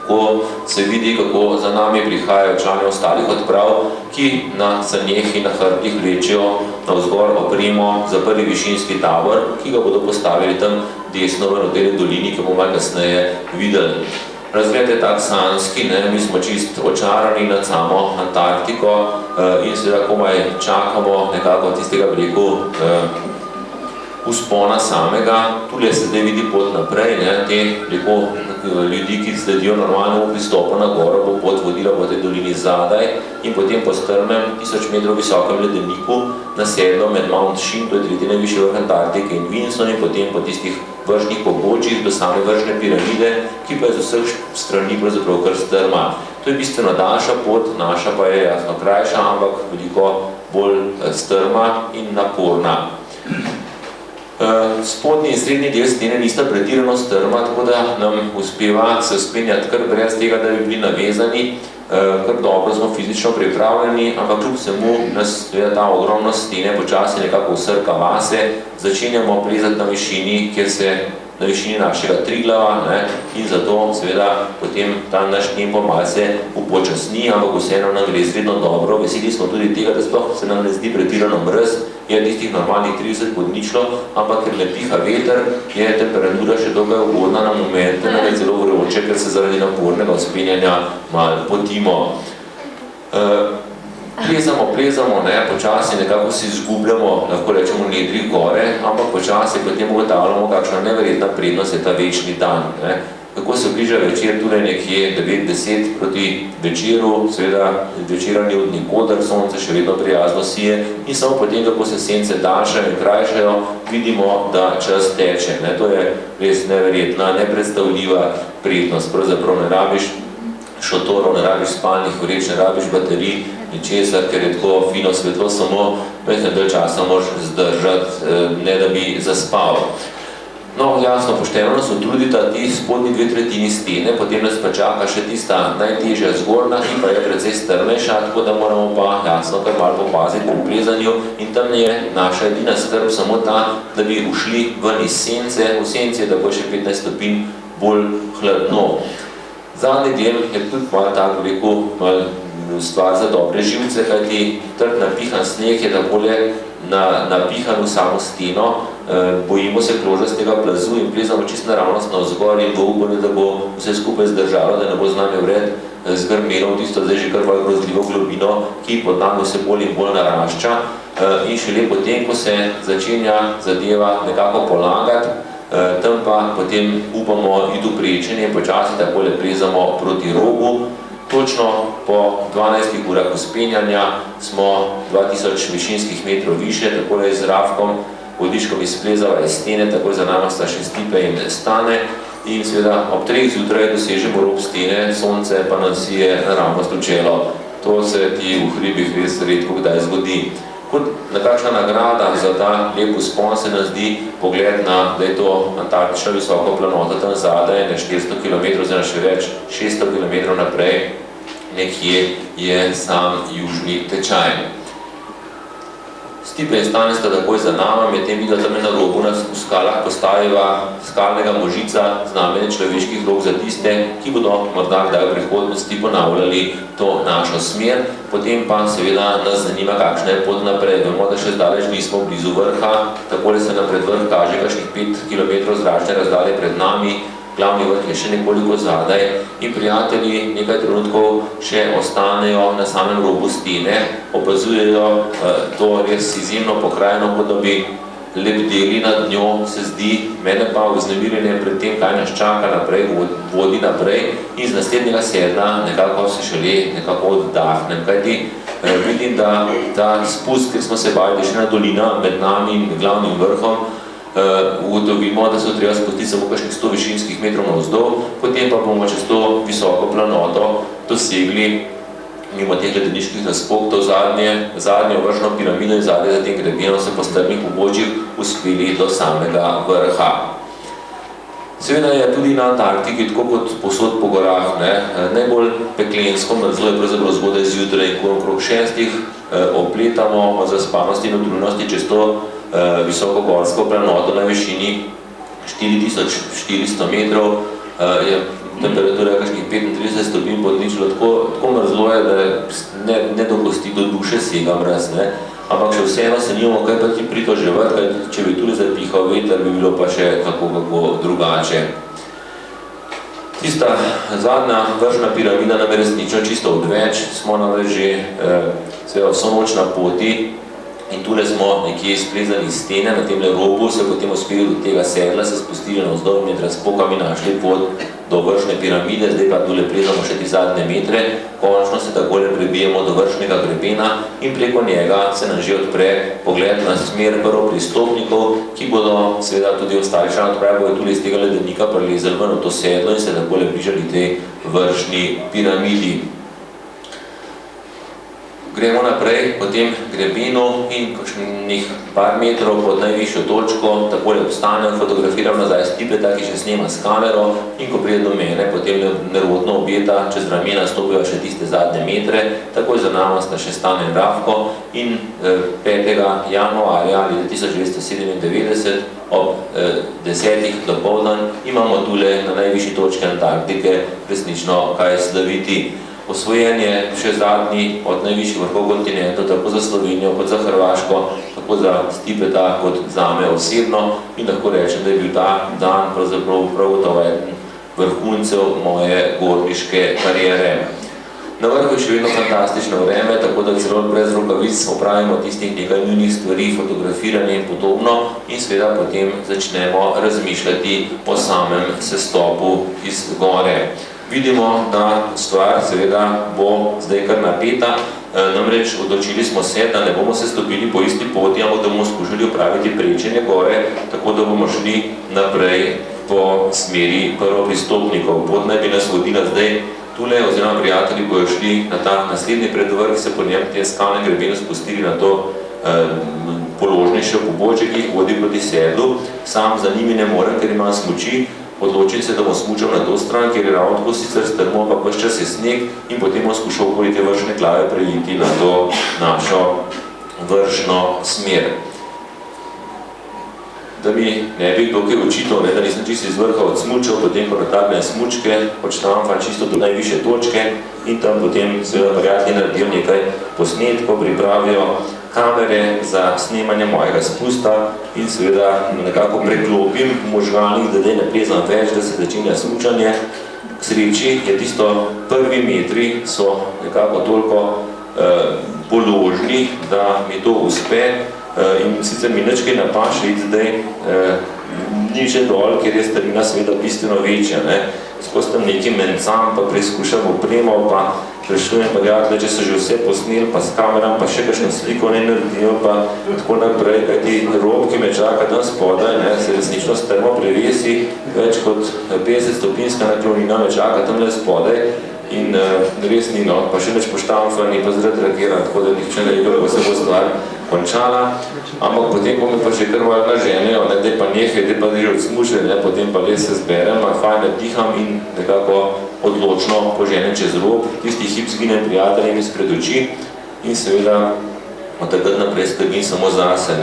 ko se vidi, kako za nami prihajajo člani ostalih odprav, ki na sanjeh in na hrbtih vlečejo navzgor opremo za prvi višinski tabor, ki ga bodo postavili tam desno v tej dolini, ki bomo malo kasneje videli. Razgled je tak sanjski, mi smo čist očarani nad samo Antarktiko in seveda komaj čakamo nekako tistega vzpona samega. Tule se zdaj vidi pot naprej, te ljudi, ki sledijo normalnemu pristopu na goro, bo pot vodila po tej dolini zadaj in potem po strmem 1000 metrov visokem ledeniku nasedlo med Mount Sheen, to je tretji najvišji vrh Antarktike, in Vinson in potem po tistih vršnih pobočjih do same vršne piramide, ki pa je z vseh strani pravzaprav kar strma. To je bistveno daljša pot, naša pa je jasno krajša, ampak veliko bolj strma in naporna. Spodnji in srednji del stene nista pretirano strma, tako da nam uspeva se vzpenjati kar brez tega, da bi bili navezani, kar dobro smo fizično pripravljeni, ampak kljub vsemu nas ta ogromnost stene počasi nekako usrka vase, začenjamo plezati na višini, kjer se na višini našega Triglava in zato seveda potem ta naš tempo malce upočasni, ampak vseeno nam gre izredno dobro. Veseli smo tudi tega, da sploh se nam ne zdi pretirano mrz, je tistih normalnih 30 pod ničlo, ampak ker ne piha veter, je temperatura še dokaj ugodna na momente, da je zelo vroče, ker se zaradi napornega vzpenjanja malo potimo. Plezamo, počasi nekako se izgubljamo, lahko rečemo, nedri gore, ampak počasi potem ugotavljamo, kakšna neverjetna prednost je ta večni dan. Kako se bliža večer, tudi nekje 9-10 proti večeru, seveda večera ni od nikoder, sonce še vedno prijazno sije in samo potem, kako se sence daljšajo in krajšajo, vidimo, da čas teče. To je res neverjetna, nepredstavljiva prednost. Pravzaprav ne rabiš šotorov, ne rabiš spalnih vreč, ne rabiš baterij, ničesar, ker je tako fino svetlo, samo nekaj časa moraš zdržati, ne da bi zaspal. No, jasno, pošteno nas utrudita ti spodnji 2/3 stene, potem nas pa čaka še tista najtežja zgornja, ki pa je precej strmejša, tako da moramo pa jasno kar malo popaziti pri plezanju in tam je naša edina skrb samo ta, da bi ušli ven iz sence, v senci je tako še 15 stopinj bolj hladno. Zadnji del je tudi malo tako malo stvar za dobre živce, kajti trd napihan sneg je takole napihan v samo steno, bojimo se kložastega plazu in plezamo čisto naravnost navzgor in v upanju, da bo vse skupaj zdržalo, da ne bo z nami vred zgrmelo v tisto zdaj že kar grozljivo globino, ki pod nami vse bolj in bolj narašča in šele potem, ko se začenja zadeva nekako polagati, tam pa potem upamo iti v prečenje, počasi takole plezamo proti rogu. Točno po 12 urah vzpenjanja smo 2000 višinskih metrov više, takole z Rafkom vodičkom izplezava iz stene, takoj za nama sta še Stipe in Stane in seveda ob 3 zjutraj dosežemo rob stene, sonce pa nam sije naravnost v čelo. To se ti v hribih res redko kdaj zgodi. Kot nekakšna nagrada za ta lep vzpon se nam zdi pogled na, da je to antarktična visoko planota tam zadaj, na 400 km, oziroma še več, 600 km naprej, nekje je sam južni tečaj. Stipe in Stane sta takoj za nama, medtem videla tam na robu nas v skalah postaviva skalnega možica, znamenje človeških rok za tiste, ki bodo morda kdaj v prihodnosti ponavljali to našo smer, potem pa seveda nas zanima, kakšna je pot naprej. Vemo, da še zdaleč nismo blizu vrha, takole se nam pred vrh kaže kakšnih 5 km zračne razdalje pred nami, glavni vrh je še nekoliko zadaj in prijatelji nekaj trenutkov še ostanejo na samem robu stene, opazujejo to res izjemno pokrajino, kot da bi lebdeli nad njo, se zdi, mene pa vznemirjenje pred tem, kaj nas čaka naprej, vodi naprej in z naslednjega sedla nekako se šele nekako oddahnem, kajti vidim, da ta spust, ker smo se bali, da še na dolina med nami in glavnim vrhom, ugotovimo, da se treba spustiti samo kakšnih 100 višinskih metrov navzdol, potem pa bomo čez to visoko planoto dosegli mimo teh ledeniških razpoktov zadnjo vršno piramido in zadnje za tem grebenom se po strmih pobočjih uspeli do samega vrha. Seveda je tudi na Antarktiki, tako kot posod po gorah, najbolj peklensko mrzlo je pravzaprav zgodaj zjutraj, ko okrog 6 opletamo od zaspanosti in utrujenosti čez to visokogorsko planoto na višini 4400 metrov, je temperatura kakšnih 35 stopinj pod ničlo, tako mrzlo je, da ne dopusti do duše sega mraz, ampak še vseeno se nimamo kaj pa ti pritoževati, če bi tudi zapihal veter, bi bilo pa še kako drugače. Tista zadnja vršna piramida nam je resnično čisto odveč, smo namreč že vso noč na poti in tule smo nekje splezali iz stene, na temle robu se potem uspeli do tega sedla, se spustili navzdol med razpokami, našli pot do vršne piramide, zdaj pa tule plezamo še ti zadnje metre, končno se takole prebijemo do vršnega grebena in preko njega se nam že odpre pogled na smer prvopristopnikov, ki bodo seveda tudi ostali še odprej, bojo tule iz tega ledenika prelezali ven v to sedlo in se takole bližali tej vršni piramidi. Gremo naprej po tem grebenu in kakšnih par metrov pod najvišjo točko, takole obstanem, fotografiram nazaj Stipeta, ki še snema s kamero in ko pride do mene, potem nervotno objeta, čez ramena stopijo še tiste zadnje metre, takoj za nama sta še Stane in Rafko in 5. januarja 1997 ob 10. dopoldan imamo tule na najvišji točki Antarktike resnično kaj slaviti. Osvojen je še zadnji od najvišjih vrhov kontinentov, tako za Slovenijo kot za Hrvaško, tako za Stipeta kot zame osebno in lahko rečem, da je bil ta dan pravzaprav prav gotovo eden vrhuncev moje gorniške kariere. Na vrhu je še vedno fantastično vreme, tako da celo brez rokavic opravimo tistih nekaj nujnih stvari, fotografiranje in podobno in seveda potem začnemo razmišljati o samem sestopu iz gore. Vidimo, da stvar seveda bo zdaj kar napeta, namreč odločili smo se, da ne bomo se stopili po isti poti, ampak da bomo skušali opraviti prečenje gore, tako da bomo šli naprej po smeri prvopristopnikov. Pot naj bi nas vodila zdaj tule, oziroma prijatelji bojo šli na ta naslednji predvrh, se po njem te skalne grebene spustili na to položnejše pobočje, ki jih vodi proti sedlu. Sam za njimi ne morem, ker imam smuči. Odločim se, da bom smučal na to stran, kjer je ravno tako sicer strmo, pa ves čas je sneg in potem bom skušal okoli te vršne glave prejiti na to našo vršno smer. Da mi ne bi kdo kaj očital, da nisem čisto iz vrha odsmučal, potem pa nataknem smučke, počnem pa čisto do najvišje točke in tam potem seveda prijatelji naredijo nekaj posnetkov, pripravijo kamere za snemanje mojega spusta in seveda nekako preklopim v možganih, da ne plezam več, da se začenja smučanje. K sreči je tisto prvi metri so nekako toliko položni, da mi to uspe in sicer mi nič kaj napaše iti zdaj niže dol, ker je starina seveda bistveno večja. Skozi tam nekaj mencam, pa preizkušam opremo, pa prešujem prijatelje, če so že vse posneli, pa s kameram, pa še kakšno sliko ne naredijo, pa tako naprej, kajti rob, ki me čaka tam spodaj, se resnično strmo prevesi, več kot 50 stopinjska naklonina me čaka tam le spodaj in res ni, pa še neč poštamfani, pa zaradi reagiran, tako da nihče ne vedel, kako se bo stvar končala, ampak potem, ko me pa še kar malo naženejo, daj pa nehaj, daj pa že odsmučen, potem pa les se zberem, fajn diham in nekako odločno poženem čez rob, tisti hip zginem prijateljem izpred oči in seveda od takrat naprej skrbim samo zase.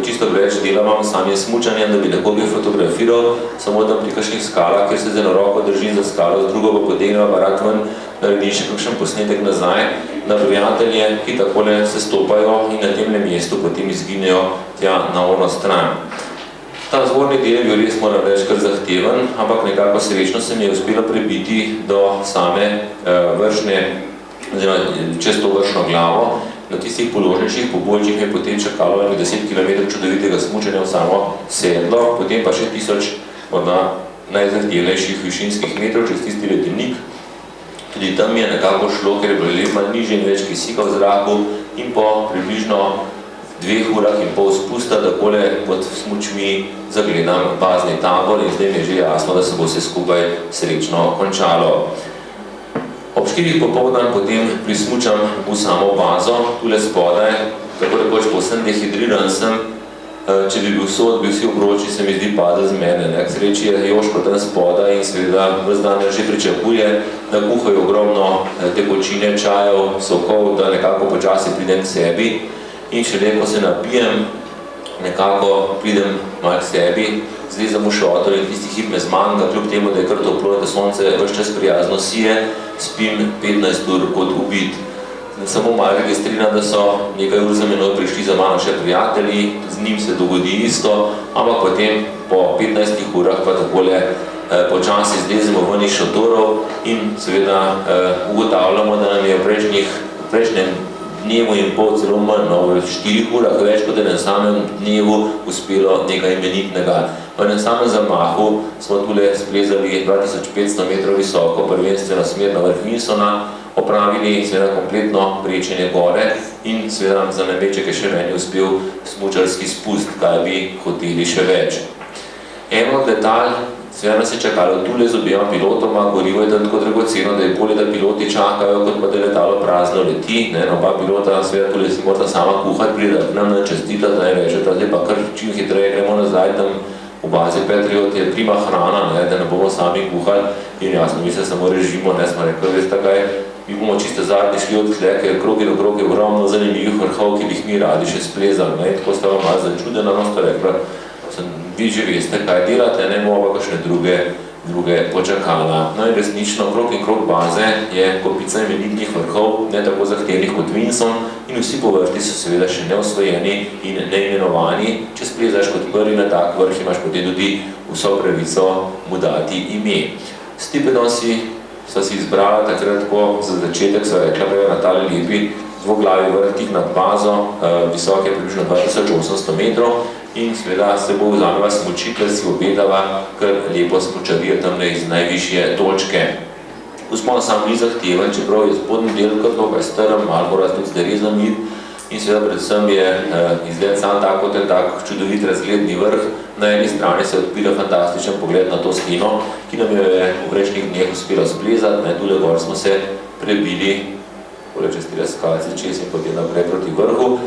Čisto več dela imam sanje smučanja, da bi lahko kaj fotografiral, samo tam pri kakšnih skalah, kjer se z eno roko držim za skalo, z drugo pa potegnem aparat ven, naredim še kakšen posnetek nazaj na prijatelje, ki takole se stopajo in na temle mestu potem izginejo tja na ono stran. Ta zgornji del je bil res, moram reči, kar zahteven, ampak nekako srečno se mi je uspelo prebiti do same vršne, oziroma čez to vršno glavo. Na tistih položnejših pobočjih je potem čakalo 10 km čudovitega smučanja v samo sedlo, potem pa še 1000 morda najzahtevnejših višinskih metrov čez tisti ledenik. Tudi tam je nekako šlo, ker je bilo lepa nižje in več kisika v zraku in po približno 2 urah in pol spusta, takole pod smučmi zagledam bazni tabor in zdaj mi je že jasno, da se bo vse skupaj srečno končalo. Ob 4 popoldan potem prismučam v samo bazo, tule spodaj, tako rekoč povsem dehidriran sem. Če bi bil sod, bi vsi obroči, se mi zdi pada z mene. K sreči je Joško tam spodaj in seveda ves dan že pričakuje, da kuhajo ogromno tekočine, čajev, sokov, da nekako počasi pridem k sebi. In šele, ko se napijem, nekako pridem malo k sebi, zlezem v šotor in tisti hip me zmanjka, kljub temu, da je kar toplo, da sonce ves čas prijazno sije, spim 15 ur kot ubit. Samo malo registriram, da so nekaj ur za menoj prišli za mano še prijatelji, z njim se dogodi isto, ampak potem po 15 urah pa takole počasi zlezemo ven iz šotorov in seveda ugotavljamo, da nam je v prejšnjem dnevu in pol celo manj, v 4 urah več kot enem samem dnevu uspelo nekaj imenitnega. V enem samem zamahu smo tule splezali 2500 metrov visoko prvenstveno smer na vrh Winsona, opravili seveda kompletno prečenje gore in seveda za nameček je še meni uspel smučarski spust, kaj bi hoteli še več. Eno od letal seveda nas je čakalo tule z objema pilotoma, gorivo je tako dragoceno, da je bolje, da piloti čakajo, kot pa da letalo prazno leti. Oba pilota seveda tule si morata sama kuhati, pride nam načestitati, reče, da zdaj pa kar čim hitreje gremo nazaj, tam v bazi Patriot je prima hrana, da ne bomo sami kuhali in jasno, mi se samo režimo, smo rekli, veste kaj, mi bomo čisto zadnji šli od tle, ker krogi do krogi ogromno zanimivih vrhov, ki bi jih mi radi še splezali. Tako sta vam malo začudena, no sta rekla, vi že veste, kaj delate, ne bomo pa kakšne druge počakala. No in resnično, krog in krog baze je kopica imenitnih vrhov, ne tako zahtevnih kot Winson in vsi po vrsti so seveda še neosvojeni in neimenovani. Če splezaš kot prvi na tak vrh, imaš potem tudi vso pravico mu dati ime. Stipendon sva si izbrala takrat, ko za začetek sva rekla, da je na tale lepi dvoglavi vrh tik nad bazo, visok je približno 2800 metrov in seveda se bo vzameva smuči, ker si obedava kar lepo smučarijo tamle iz najvišje točke. Vzpon sam ni zahteven, čeprav je spodnji del kot je strm, malo mora tudi zdaj rezan id in seveda predvsem je izgled sam tako tak čudovit razgledni vrh. Na eni strani se odpira fantastičen pogled na to steno, ki nam je v prejšnjih dneh uspelo splezati. Tule gor smo se prebili čez tile skalce čez in potem naprej proti vrhu.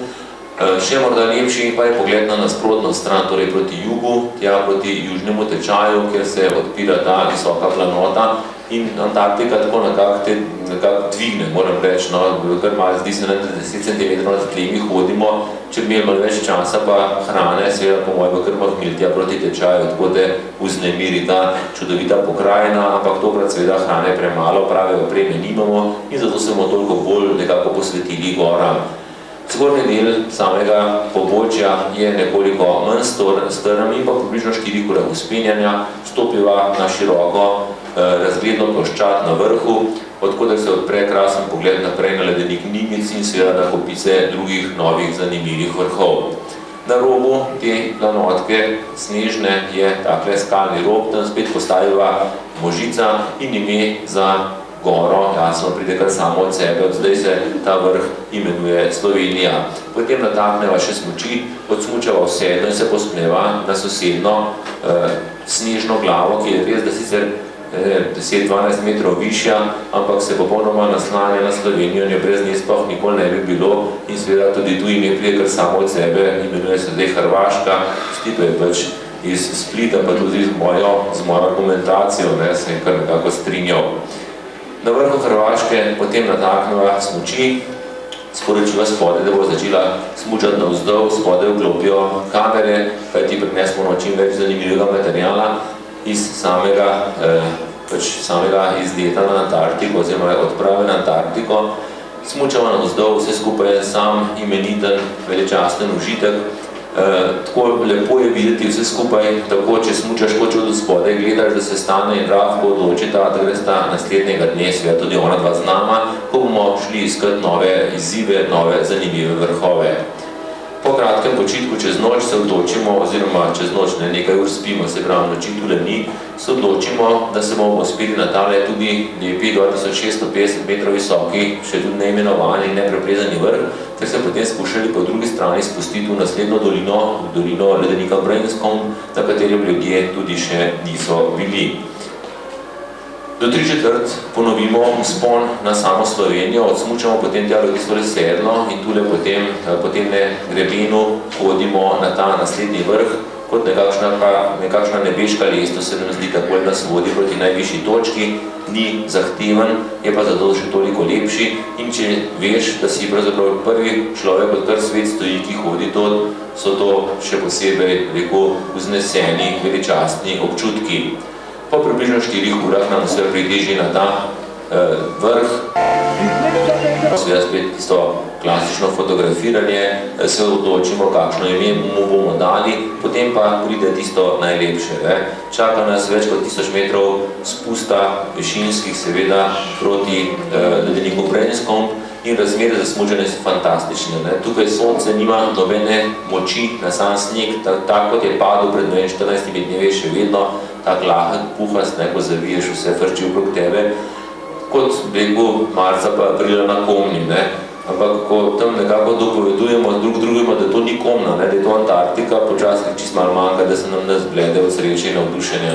Še morda lepši pa je pogled na nasprotno stran, torej proti jugu, tja proti južnemu tečaju, kjer se odpira ta visoka planota in Antarktika tako nekako dvigne, moram reči, kar malo zdi se na 10 cm nad tlemi hodimo, če bi imeli malo več časa pa hrane, seveda po mojem kar mahmil tja proti tečaju, tako da vznemiri ta čudovita pokrajina, ampak tokrat seveda hrane premalo, prave opreme nimamo in zato se bomo toliko bolj nekako posvetili goram. Zgornji del samega pobočja je nekoliko manj strm in pa približno 4 ure vzpenjanja, vstopiva na široko razgledno ploščad na vrhu, odkoder se odpre krasen pogled naprej na ledenik Nimitz in seveda na kopice drugih novih zanimivih vrhov. Na robu te planotke snežne je takle skalni rob, tam spet postaviva Možica in ime za goro, jasno pride kar samo od sebe, od zdaj se ta vrh imenuje Slovenija. Potem natakneva še smuči, odsmučava v sedno in se pospneva na sosedno snežno glavo, ki je res, da sicer 10-12 metrov višja, ampak se popolnoma naslanja na Slovenijo in jo brez nje sploh nikoli ne bi bilo in seveda tudi tu ime pride kar samo od sebe, imenuje se zdaj Hrvaška, Stipe je pač iz Splita, pa tudi z mojo argumentacijo, se je kar nekako strinjal. Na vrhu Hrvaške potem natakneva smuči, sporočiva spode, da bo začela smučati navzdol, spode vklopijo kamere, kajti prinesmo čim več zanimivega materijala iz samega izleta na Antarktiko oziroma odprave na Antarktiko. Smučava navzdol, vse skupaj je sam imeniten, veličasten užitek. Tako lepo je videti vse skupaj, tako če smučaš kot od spodaj, gledaš, da se Stane in Rafko odločita, da gre sta naslednjega dne, seveda tudi ona dva z nama, ko bomo šli iskati nove izzive, nove zanimive vrhove. Po kratkem počitku čez noč se odločimo, oziroma čez noč nekaj ur spimo, se pravi noči tule ni, se odločimo, da se bomo uspeli na tale tudi lepi 2650 metrov visoki, še tudi neimenovani, nepreplezani vrh, ter se potem skušali po drugi strani spustiti v naslednjo dolino ledenika Brainscombe, na kateri ljudje tudi še niso bili. Do 3/4 ponovimo vzpon na samo Slovenijo, odsmučamo potem tja tistole sedlo in tule potem grebenu hodimo na ta naslednji vrh, kot nekakšna nebeška lestev se nam zdi, kako nas vodi proti najvišji točki, ni zahteven, je pa zato še toliko lepši in če veš, da si pravzaprav prvi človek, od kar svet stoji, ki hodi tod, so to še posebej vzneseni, veličastni občutki. Po približno 4 urah nam se pride že na ta vrh. Seveda spet tisto klasično fotografiranje, se odločimo, kakšno ime mu bomo dali, potem pa pride tisto najlepše. Čaka nas več kot 1000 metrov spusta višinskih, seveda, proti ledeniku Brenskomb in razmere za smučanje so fantastične. Tukaj sonce nima nobene moči na sam sneg, tako kot je padel pred 14 dnevi, še vedno tak lahek puhast, ko zaviješ vse frči okrog tebe, kot rekel marca pa aprila na Komni. Ampak ko tam nekako dopovedujemo drug drugima, da to ni Komna, da je to Antarktika, počasih čist malo manjka, da se nam ne zblede od sreče in navdušenja.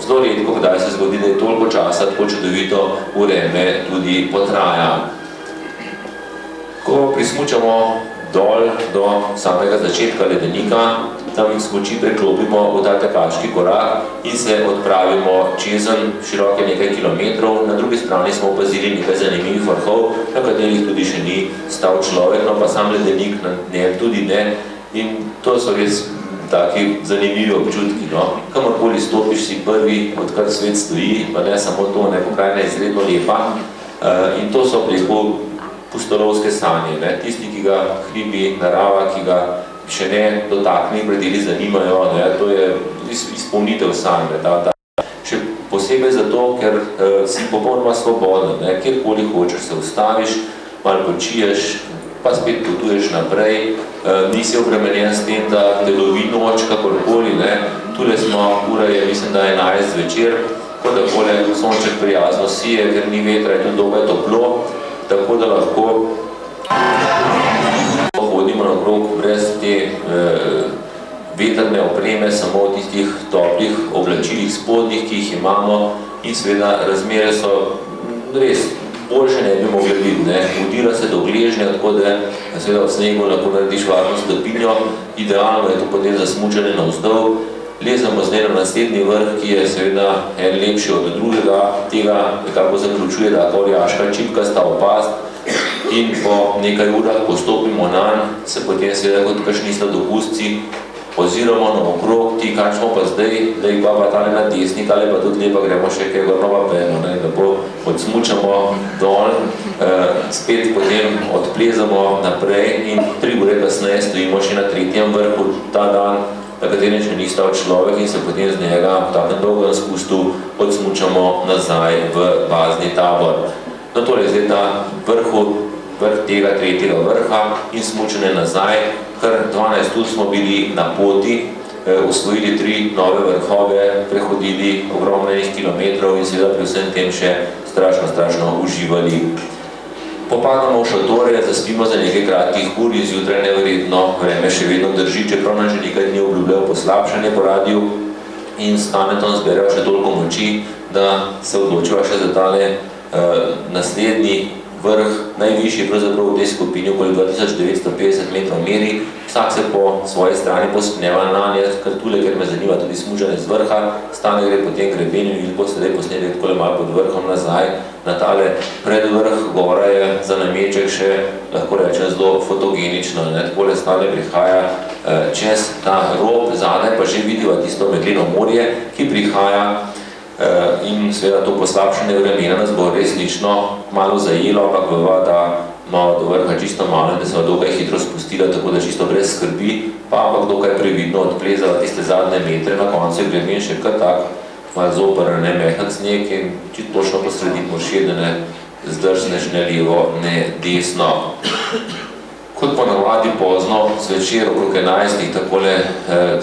Zelo redko, kdaj se zgodi, da je toliko časa tako čudovito vreme tudi potraja. Ko prismučamo dol do samega začetka ledenika, tam smuči preklopimo v ta tekaški korak in se odpravimo čezen široke nekaj kilometrov. Na drugi strani smo opazili nekaj zanimivih vrhov, na katerih tudi še ni stal človek, no pa sam ledenik na njem tudi ne. In to so res taki zanimivi občutki. Kamorkoli stopiš, si prvi, odkar svet stoji, pa ne samo to, pokrajina je izredno lepa. In to so preko pustolovske sanje. Tisti, ki ga hribi, narava, ki ga še ne dotakni predeli zanimajo, to je izpolnitev sanje. Še posebej zato, ker si popolnoma svoboden, kjerkoli hočeš se ustaviš, malo počiješ, pa spet potuješ naprej, nisi obremenjen s tem, da te lovi noč, kakorkoli. Tule smo, ura je, mislim, da 11 zvečer, ko takole sonček prijazno sije, ker ni vetra, je tudi dokaj toplo, tako da lahko hodimo nakrog brez te vetrne opreme, samo v tistih toplih oblačilih spodnjih, ki jih imamo, in seveda razmere so res boljše ne bi mogli biti. Udira se do gležnja, tako da seveda v snegu lahko narediš varno stopinjo. Idealno je to potem za smučanje navzdol. Lezamo zdaj na naslednji vrh, ki je seveda en lepši od drugega. Tega nekako zaključuje ta orjaška čipkasta opast. In po nekaj urah postopimo nanj, se potem seveda kot kakšni sladopustci oziramo na okrog, ti kaj smo pa zdaj, da jih pa tale na desni, tale pa tudi lepa gremo še kaj gornova peno, da odsmučamo dol, spet potem odplezamo naprej in 3 ure kasneje stojimo še na 3. vrhu ta dan, na katerem še ni stal človek in se potem z njega v takem dolgem spustu odsmučamo nazaj v bazni tabor. No, tole je zdaj ta vrh tega 3. vrha in smučanje nazaj. Kar 12 ur smo bili na poti, osvojili 3 nove vrhove, prehodili ogromno kilometrov in seveda pri vsem tem še strašno uživali. Popadamo v šatore, zaspimo za nekaj kratkih ur in zjutraj neverjetno vreme še vedno drži, čeprav nam že nekaj dni obljubljal poslabšanje po radiju in s Anetom zberejo še toliko moči, da se odločiva še za tale naslednji vrh, najvišji pravzaprav v tej skupini, okoli 2950 metrov meri. Vsak se po svoji strani pospneva na nje, ker tule, ker me zanima tudi smučanje z vrha, stane gre potem grebenju in bo sedaj posneli takole malo pod vrhom nazaj. Na tale predvrh gora je za nameček še, lahko rečem, zelo fotogenično. Takole stane prihaja čez ta rob, zadaj pa že vidiva tisto megleno morje, ki prihaja in seveda to poslabšanje vremena nas bo resnično malo zajelo, ampak bova, da imamo do vrha čisto malo in da se bo dokaj hitro spustila, tako da čisto brez skrbi, pa ampak dokaj previdno odplezala tiste zadnje metre, na koncu je gremen še kar tak, malo zoprn, mehak sneg in čisto točno posredi moršir, da ne zdrzneš ne levo, ne desno. Kot ponavadi pozno, zvečer okrog 11, takole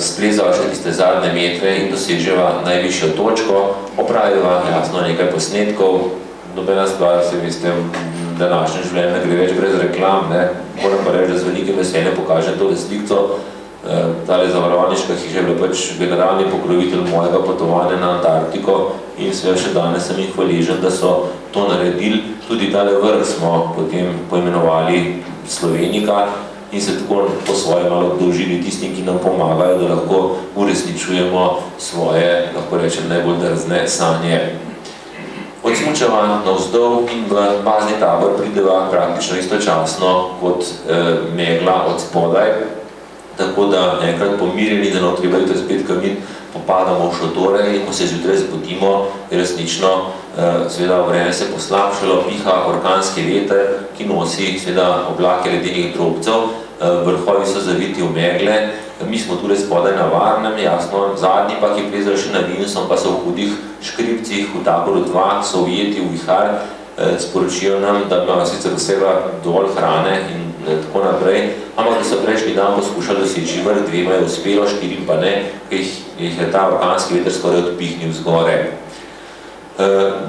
splezava še tiste zadnje metre in doseževa najvišjo točko, opraviva jasno nekaj posnetkov. Nobena stvar se veste, v današnjem življenju ne gre več brez reklam, moram pa reči, da z velikim veseljem pokažem tole slikco. Tale zavarovalniška hiša je bila pač generalni pokrovitelj mojega potovanja na Antarktiko in seveda še danes sem jih hvaležen, da so to naredili. Tudi tale vrh smo potem poimenovali Slovenika in se tako po svoje malo obdolžili tistim, ki nam pomagajo, da lahko uresničujemo svoje, lahko rečem, najbolj drzne sanje. Odsmučava navzdol in v bazni tabor prideva praktično istočasno kot megla od spodaj. tako da enkrat pomirjeni, da nam treba jutri spet kamin, popadamo v šotore in ko se zjutraj zbudimo, je resnično seveda vreme se poslabšalo, piha orkanski veter, ki nosi seveda oblake ledenih drobcev, vrhovi so zaviti v megle, mi smo tukaj spodaj na varnem, jasno, zadnji pa, ki plezali še na Vinson, pa so v hudih škripcih, v taboru 2, so ujeti v vihar, sporočijo nam, da imajo sicer vsega dovolj hrane in tako naprej, ampak da so prejšnji dan poskušali doseči vrh, 2 je uspelo, 4 pa ne, ki jih je ta orkanski veter skoraj odpihnil zgore.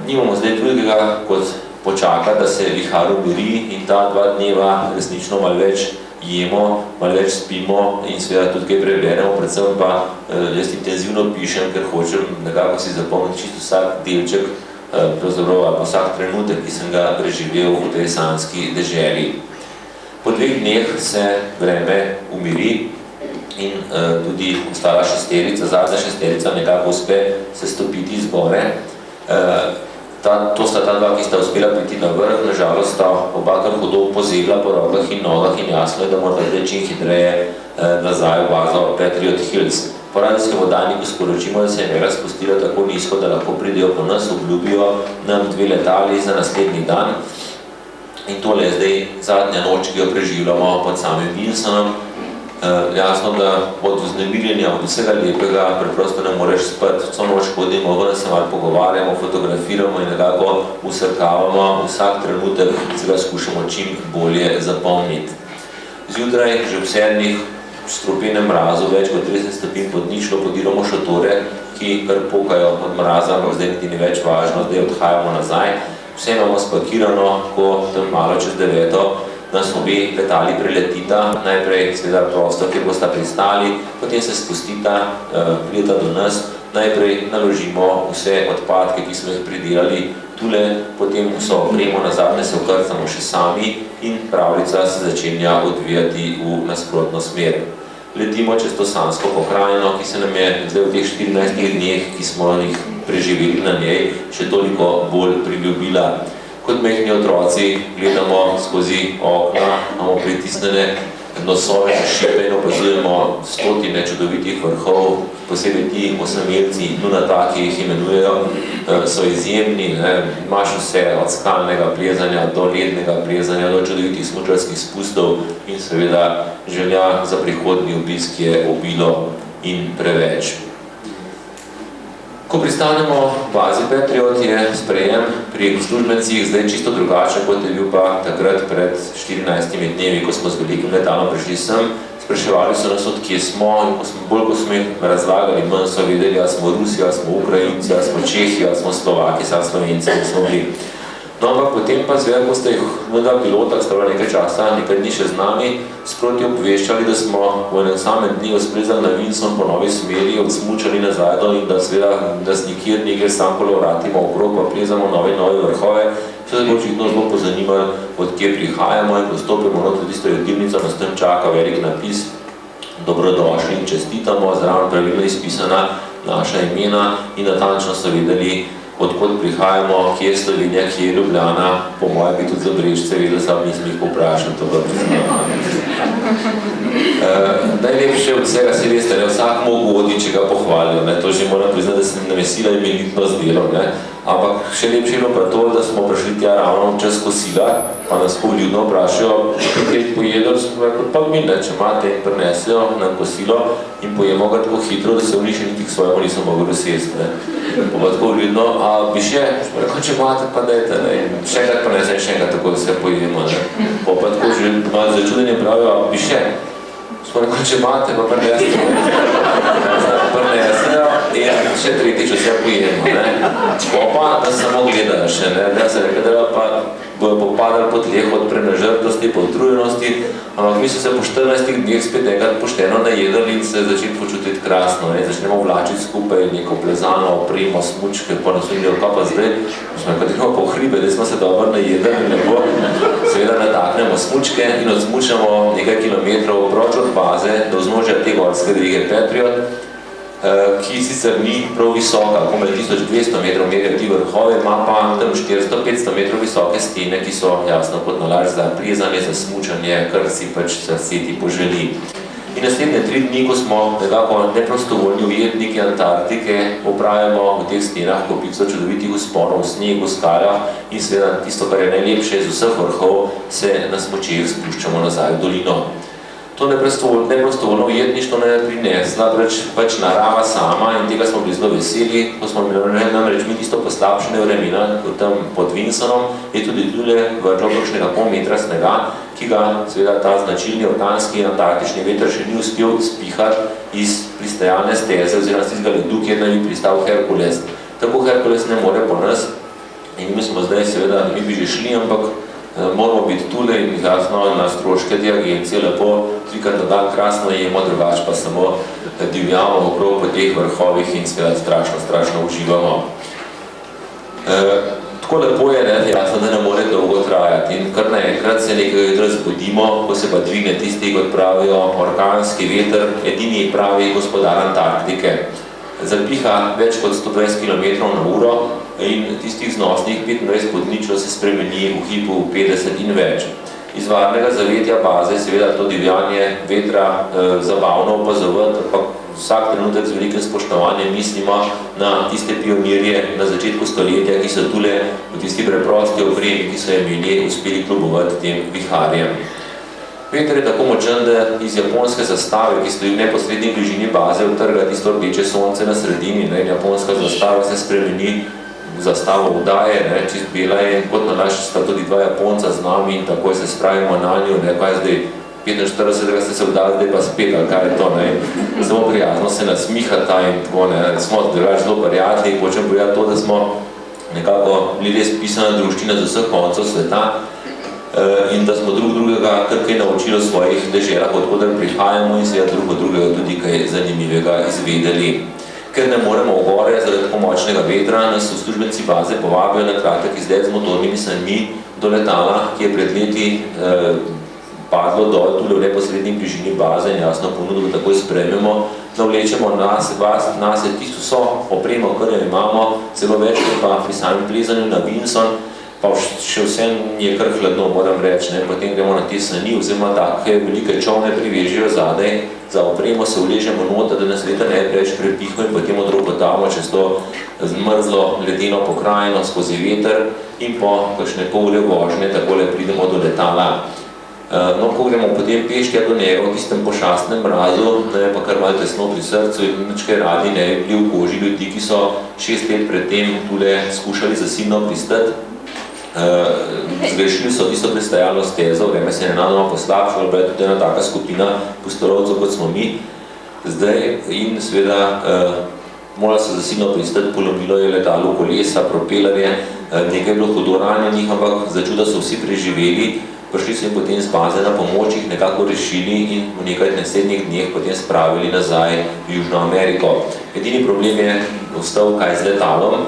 Nimamo zdaj drugega kot počakati, da se vihar umiri in ta 2 dneva resnično malo več jemo, malo več spimo in seveda tudi kaj preberemo, predvsem pa jaz intenzivno pišem, ker hočem nekako si zapomniti čisto vsak delček, pravzaprav vsak trenutek, ki sem ga preživel v tej sanski deželi. Po 2 dneh se vreme umiri in tudi ostala šesterica, zadnja šesterica nekako uspe se stopiti zgore. To sta ta 2, ki sta uspela priti na vrh, nažalost sta oba kar hudo pozebla po rokah in nogah in jasno je, da morda zdaj čim hitreje nazaj v bazo Patriot Hills. Po radijskem oddajniku sporočimo, da se je mera spustila tako nizko, da lahko pridejo po nas, obljubijo nam 2 letali za naslednji dan. In tole je zdaj zadnja noč, ki jo preživljamo pod samim Vinsonom. Jasno, da od vznemirjenja, od vsega lepega preprosto ne moreš spati. Vso noč hodimo ven, se malo pogovarjamo, fotografiramo in nekako usrkavamo vsak trenutek, ki ga skušamo čim bolje zapomniti. Zjutraj, že ob 7, v strupenem mrazu, več kot 30 stopinj pod ničlo, podiramo šotore, ki kar pokajo od mraza, ampak zdaj niti ni več važno, zdaj odhajamo nazaj. Vse imamo spakirano, ko tam malo čez 9 nas obe letali preletita, najprej seveda prostor, kjer bosta pristali, potem se spustita, prideta do nas, najprej naložimo vse odpadke, ki smo jih pridelali tule, potem vso opremo, nazadnje se vkrcamo še sami in pravljica se začenja odvijati v nasprotno smer. Letimo čez to sansko pokrajino, ki se nam je zdaj v teh 14 dneh, ki smo jih preživeli na njej, še toliko bolj priljubila. Kot mehni otroci gledamo skozi okna, imamo pritisnjene nosove za šipe in opazujemo stotine čudovitih vrhov, posebej ti osamelci, nunataki jih imenujejo, so izjemni, imaš vse od skalnega plezanja do lednega plezanja, do čudovitih smučarskih spustov in seveda želja za prihodnji obisk je obilo in preveč. Ko pristanemo v bazi Patriot, je sprejem pri službencih zdaj čisto drugačen, kot je bil pa takrat pred 14 dnevi, ko smo z velikim letalom prišli sem. Spraševali so nas, od kje smo in bolj ko smo jih razlagali, manj so vedeli, a smo Rusi, a smo Ukrajinci, a smo Čehi, a smo Slovaki, a Slovenci, a smo bili. No, ampak potem pa seveda, ko ste jih vendar pilota, ki sta bila nekaj časa, nekaj dni še z nami, sproti obveščali, da smo v enem samem dni splezali na Vinson po novi smeri, odsmučali nazaj in da seveda nas nikjer nekaj sam kolorati okrog, pa plezamo nove vrhove. Vse se očitno zelo pozanimali, od kje prihajamo in ko stopimo noter tisto jedilnico, nas tam čaka velik napis, dobrodošli in čestitamo, zraven pravilno izpisana naša imena in natančno so vedeli, odkot prihajamo, kje je Slovenija, kje je Ljubljana, po moje bi tudi za Brežce vedel, sam nisem jih poprašal, to pa priznam. Najlepše od vsega se veste, vsak mu ugodi, če ga pohvalijo, to že moram priznati, da se nam je sila imenitno zdelo, ampak še lepše je bilo pa to, da smo prišli tja ravno čez kosila, pa nas poljudno vprašajo, kaj pojedel, smo rekli, pa mi ne, če imate in prinesejo nam kosilo in pojemo ga tako hitro, da se v niši niti k svojemu nisem mogel usesti. Pa tako vljudno, a bi še, če imate, pa dajte, še enkrat prinesem, še enkrat tako, da se pojemo. Pa tako že malo začudenje pravijo, a bi še, smo rekli, če imate, pa prinesejo in še tretjič vse pojemo. Pa da samo gledajo še, da se rekel, da pa bojo popadali po tleh od prenažrtosti, po utrujenosti, ampak mi so se po 14 dneh spet enkrat pošteno najedali in se začeli počutiti krasno. Začnemo vlačiti skupaj neko plezano opremo, smučke, pa nas vidijo, kaj pa zdaj, smo nekaj po hribe, da smo se dobro najedali in lepo seveda nataknemo smučke in odsmučamo nekaj kilometrov proč od baze do vznožja te gorske drige Patriot, ki sicer ni prav visoka, komaj 1200 metrov merijo ti vrhove, ima pa tam 400-500 metrov visoke stene, ki so jasno kot nalaž za plezanje, za smučanje, kar si pač srce ti poželi. In naslednje 3 dni, ko smo nekako neprostovoljni ujetniki Antarktike, opravimo v teh stenah kopico čudovitih vzponov, snegu, skalah in seveda tisto, kar je najlepše iz vseh vrhov, se na smučeh spuščamo nazaj v dolino. To neprostovoljno ujetništvo ne je prinesla pač narava sama in tega smo bili zelo veseli. Ko smo namreč mi tisto poslabšene vremena tam pod Vinsonom, je tudi tule vrlo kakšnega pol metra snega, ki ga seveda ta značilni orkanski antarktični veter še ni uspel spihati iz pristajalne steze oziroma z tistega ledu, kjer naj bi pristal Herkules. Tako Herkules ne more po nas in mi smo zdaj seveda, mi bi že šli, ampak moramo biti tule in jasno na stroške te agencije lepo 3-krat na dan krasno jemo, drugač pa samo divjamo okrog po teh vrhovih in seveda strašno uživamo. Tako lepo je, jasno, da ne more dolgo trajati in kar naenkrat se nekaj jutra zbudimo, ko se pa dvigne tisti, kot pravijo, orkanski veter, edini pravi gospodar Antarktike. Zapiha več kot 120 km na uro in tistih znosnih 25 pod ničlo se spremeni v hipu 50 in več. Iz varnega zavetja baze seveda to divjanje vetra zabavno opazovati, ampak vsak trenutek z velikim spoštovanjem mislimo na tiste pionirje na začetku stoletja, ki so tule v tisti preprosti opremi, ki so imeli, uspeli klubovati tem viharjem. Veter je tako močan, da iz japonske zastave, ki stoji v neposredni bližini baze, utrga tisto rdeče sonce na sredini, in japonska zastava se spremeni v zastavo vdaje, čist bela je, kot nalaž sta tudi 2 Japonca z nami in takoj se spravimo na njo, kaj zdaj 45. ste se vdali, zdaj pa spet, ali kaj je to, zelo prijazno se nasmihata in tako, smo drugač zelo prijatni, hočem povedati to, da smo nekako bili res pisana druščina z vseh koncev sveta, in da smo drugega kar kaj naučili o svojih deželah, odkudar prihajamo in seveda drugega tudi kaj zanimivega izvedeli. Ker ne moremo v gore zaradi tako močnega vetra, nas uslužbenci baze povabijo na kratek izlet z motornimi sanjmi do letala, ki je pred leti padlo dol tudi v neposredni bližini baze in jasno ponudbo takoj spremljamo, navlečemo nas tisto vso opremo, kar jo imamo, celo več pa pri samem plezanju na Vinson, pa še vse je kar hladno, moram reči, potem gremo na te sani, oziroma take velike čovne privežijo zadaj, za opremo se vležemo nota, da nas leta ne preveč prepiho in potem odropotamo čez to zmrzlo ledeno pokrajino skozi veter in po kakšne pol ure vožnje takole pridemo do letala. No, ko gremo potem pešti do njega v tistem pošastnem mrazu, pa kar malo tesno pri srcu in ničkaj radi ne bi bili v koži ljudi, ki so 6 let predtem tule skušali zasilno pristati. Zgrešili so tisto pristajalno stezo, vreme se je nenadoma poslabšalo, bila je tudi ena taka skupina pustolovcev, kot smo mi zdaj in seveda morali so zasilno pristati, polomilo je letalo kolesa, propelerje, nekaj je bilo hudo ranjenih, ampak za čuda so vsi preživeli, prišli so jim potem z baze na pomoč, jih nekako rešili in v nekaj naslednjih dneh potem spravili nazaj v Južno Ameriko. Edini problem je ostal kaj z letalom.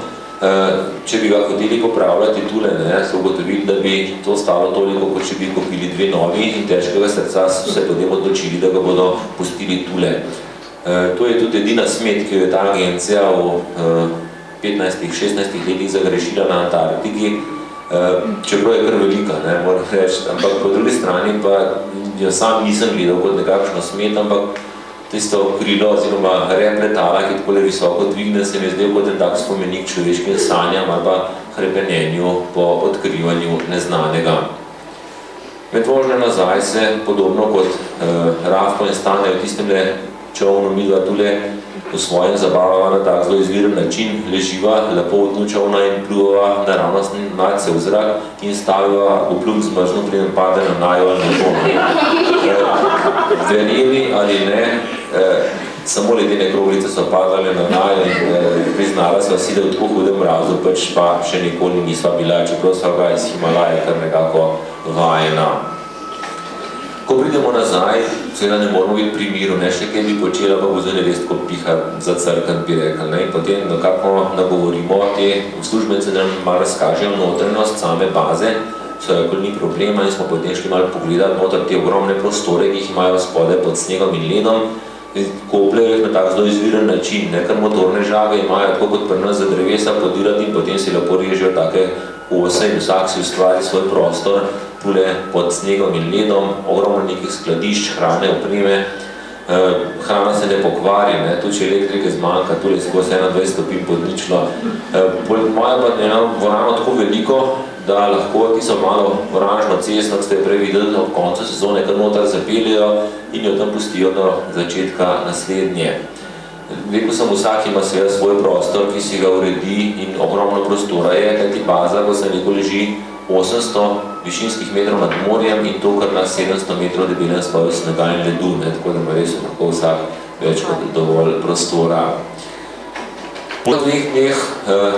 Če bi ga hoteli popravljati tule, so ugotovili, da bi to stalo toliko, kot če bi kupili 2 novi in težkega srca so se potem odločili, da ga bodo pustili tule. To je tudi edina smet, ki jo je ta agencija v 15-16 letih zagrešila na Antarktiki, čeprav je kar velika, moram reči, ampak po drugi strani pa jo sam nisem gledal kot nekakšno smet, ampak tisto krilo oziroma rep letala, ki takole visoko dvigne, se mi je zdel kot en tak spomenik človeškim sanjam ali pa hrepenenju po odkrivanju neznanega. Med vožnjo nazaj se, podobno kot Rafko in Stane v tistemle čovnu midva tule v svojem zabavava na tak zelo izviren način, leživa, lepo v dnu čovna in pljuvava naravnost nadse v zrak in staviva v plug zmrzno, preden pade na najo ali na to. Verjeli ali ne, samo ledene kroglice so padale na najo in priznala sva si, da v tako hudem mrazu pač pa še nikoli nisva bila, čeprav sva ga iz Himalaje kar nekako vajena. Ko pridemo nazaj, seveda ne moramo biti pri miru, še kaj bi počela, pa bo zdaj nevest, ko piha za crkan, bi rekel. In potem nekako nagovorimo te uslužbence, da nam malo razkažejo notranjost same baze, so rekli, ni problema in smo potem šli malo pogledati noter te ogromne prostore, ki jih imajo spode pod snegom in ledom, kopljajo jih na tak zelo izviren način, ker motorne žage imajo tako kot pri nas za drevesa podirati in potem si lepo režejo take ose in vsak si ustvari svoj prostor tule pod snegom in ledom, ogromno nekih skladišč, hrane, opreme hrana se ne pokvari, tudi če elektrike zmanjka, tule skozi 21 stopinj pod ničlo. Moja pa je dvorano tako veliko, da lahko tisto malo oranžno cestno, ki ste jo prej videli ob koncu sezone, kar notar zapeljejo in jo tam pustijo do začetka naslednje. Rekel sem, vsak ima seveda svoj prostor, ki si ga uredi in ogromno prostora je, kajti baza, ko se neko leži 800 višinskih metrov nad morjem in to kar na 700 metrov debelem sloju snega in ledu, tako da ima res lahko vsak več kot dovolj prostora. Po 2 dneh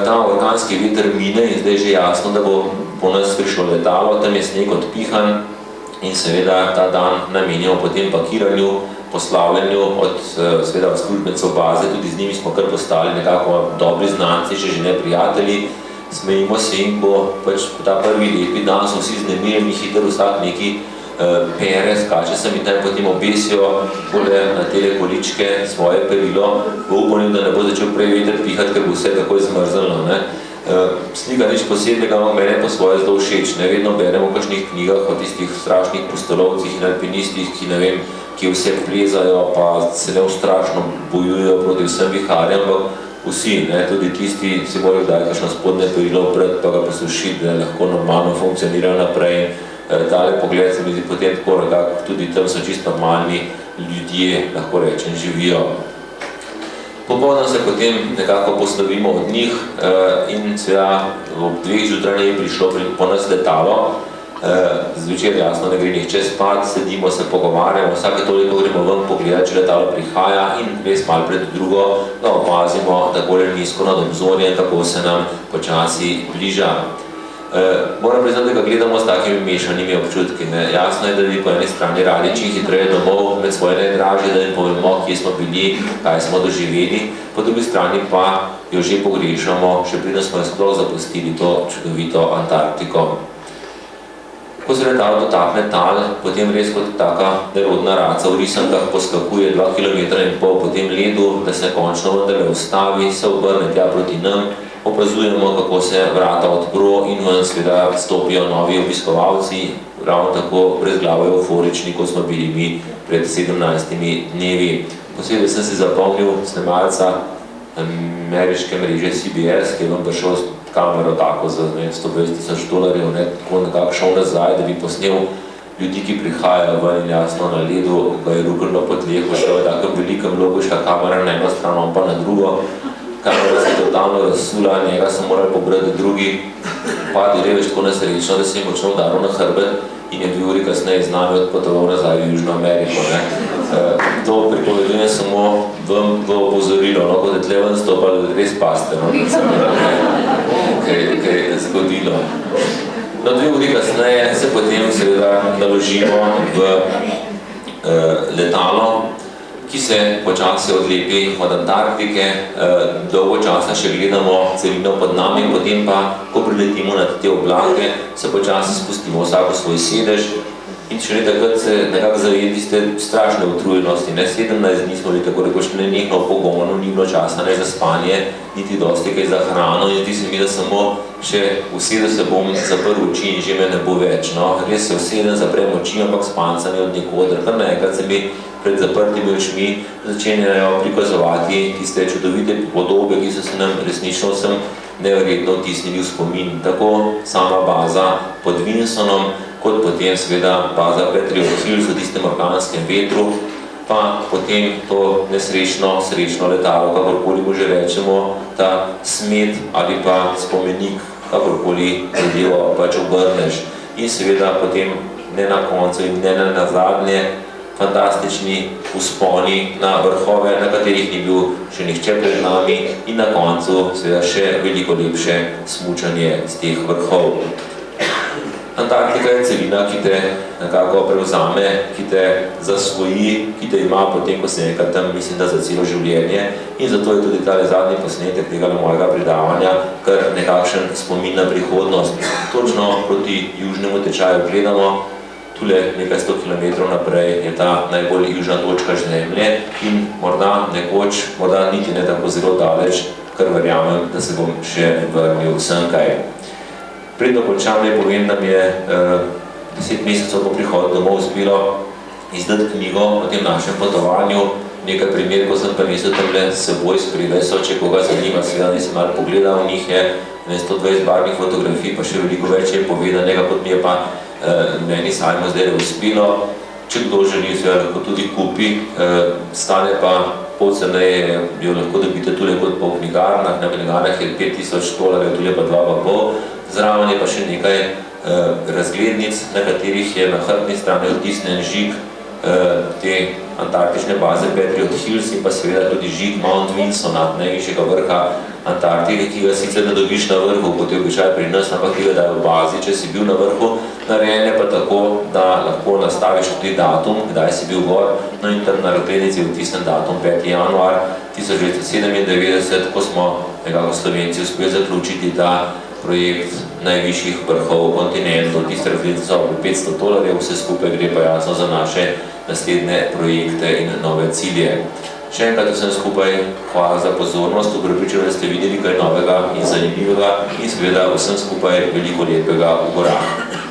ta orkanski veter mine in zdaj je že jasno, da bo po nas prišlo letalo, tam je sneg odpihan in seveda ta dan namenjamo potem pakiranju, poslavljanju od seveda službencev baze, tudi z njimi smo kar postali nekako dobri znanci, če že ne prijatelji. Smejimo se in bo pač ta prvi lepi dan, so vsi znemirjeni, hiter vsak neki pere, skače sem in tam potem obesijo na tele količke svoje perilo, v upanju, da ne bo začel prej veter pihati, ker bo vse takoj zmrzalo. Slika nič posebnega, ampak mene pa svoje zelo všeč. Vedno beremo v kakšnih knjigah o tistih strašnih pustolovcih in alpinistih, ki ne vem, ki vse plezajo, pa se neustrašno bojujejo proti vsem viharjem, ampak vsi, tudi tisti si morajo kdaj kakšno spodnje perilo opreti, pa ga posušiti, da lahko normalno funkcionirajo naprej. Tale pogled se mi zdi potem tako nekako, tudi tam so čisto normalni ljudje, lahko rečem, živijo. Popoldan se potem nekako poslovimo od njih in seveda ob 2 zjutraj je prišlo po nas letalo. Zvečer jasno ne gre nihče spat, sedimo, se pogovarjamo, vsake toliko gremo ven pogledati, če letalo prihaja in res malo pred drugo, da opazimo takole nizko nad obzorjem, kako se nam počasi bliža. Moram priznati, da ga gledamo s takimi mešanimi občutki. Jasno je, da bi po eni strani radi čim hitreje domov med svoje najdražje, da jim povemo, kje smo bili, kaj smo doživeli, po drugi strani pa jo že pogrešamo, še preden smo jo sploh zapustili to čudovito Antarktiko. Ko se letalo dotakne tal, potem res kot taka nerodna raca v risankah poskakuje 2,5 km po tem ledu, da se končno vendarle ustavi, se obrne tja proti nam, opazujemo, kako se vrata odpro in ven seveda stopijo novi obiskovalci, ravno tako brezglavo euforični, kot smo bili mi pred 17 dnevi. Posebej sem si zapomnil snemalca ameriške mreže CBS, ki je vam prišel s kamero tako za $120,000, tako nekako šel nazaj, da bi posnel ljudi, ki prihajajo ven in jasno na ledu, ga je ruknilo po tleh, šel je takem velikem logoška kamera na eno stran, on pa na drugo. Kamera se je totalno razsula, njega so morali pobrati drugi, padli reveč tako nesrečno, da se je močno udaril na hrbet in je 2 uri kasneje z nami odpotoval nazaj v Južno Ameriko. To pripovedujem samo vam v opozorilo, ko je tle ven stopali, res paste, kaj je zgodilo. 2 uri kasneje se potem seveda naložimo v letalo, ki se počasi odlepi od Antarktike, dolgo časa še gledamo celino pod nami, potem pa, ko priletimo nad te oblake, se počasi spustimo vsako svoj sedež in šele takrat se nekako zavedi tiste strašne utrujenosti. 17 dni smo bili tako rekoč nenehno v pogonu, ni bilo časa ne za spanje, niti dosti kaj za hrano in zdi se mi, da samo še usedel se bom, zaprl oči in že me ne bo več. Res se usedem, zaprem oči, ampak spancani od nikoder, kar naenkrat se mi pred zaprtimi očmi začenjajo prikazovati tiste čudovite podobe, ki so se nam resnično vsem neverjetno vtisnili v spomin. Tako sama baza pod Vinsonom, kot potem seveda baza Patriot Hills v tistem orkanskem vetru, pa potem to nesrečno, srečno letalo, kakorkoli mu že rečemo, ta smet ali pa spomenik, kakorkoli zadevo pač obrneš. In seveda potem ne na koncu in ne na zadnje, fantastični vzponi na vrhove, na katerih ni bil še nihče pred nami in na koncu seveda še veliko lepše smučanje z teh vrhov. Antarktika je celina, ki te nekako prevzame, ki te zasvoji, ki te ima potem, ko se nekaj tam, mislim, da za celo življenje in zato je tudi tale zadnji posnetek tega mojega predavanja kar nekakšen spomin na prihodnost. Točno proti južnemu tečaju gledamo, tule nekaj 100 km naprej je ta najbolj južna točka Zemlje in morda nekoč, morda niti ne tako zelo daleč, kar verjamem, da se bom še vrnil semkaj. Predno končam naj povem, da mi je 10 mesecev po prihodu domov uspelo izdati knjigo o tem našem potovanju. Nekaj primerkov sem pa nisel tamle s seboj skriveso, če koga zanima, seveda nisem malo pogledal, v njih je 120 barvnih fotografij, pa še veliko več je povedanega, kot mi je pa meni sajmo zdaj uspelo. Če kdo želi, seveda lahko tudi kupi, stane pa pol ceneje, jo lahko dobite tudi kot po knjigarnah, na knjigarnah je $5000, tudi pa 2,5. Zraven je pa še nekaj razglednic, na katerih je na hrbtni strani odtisnen žig te antarktične baze Patriot Hills in pa seveda tudi žig Mount Wilsona, najvišjega vrha Antarktike, ki ga sicer ne dobiš na vrhu, kot je običaj pri nas, ampak ki ga dajo v bazi, če si bil na vrhu. Narejen je pa tako, da lahko nastaviš tudi datum, kdaj si bil gor, no in tam na razglednici je vtisnen datum 5. januar 1997, ko smo nekako Slovenci uspeli zaključiti ta projekt najvišjih vrhov kontinentov. Tiste razglednice so $500, vse skupaj gre pa jasno za naše naslednje projekte in nove cilje. Še enkrat vsem skupaj hvala za pozornost, prepričan, da ste videli kaj novega in zanimivega in seveda vsem skupaj veliko lepega v gorah.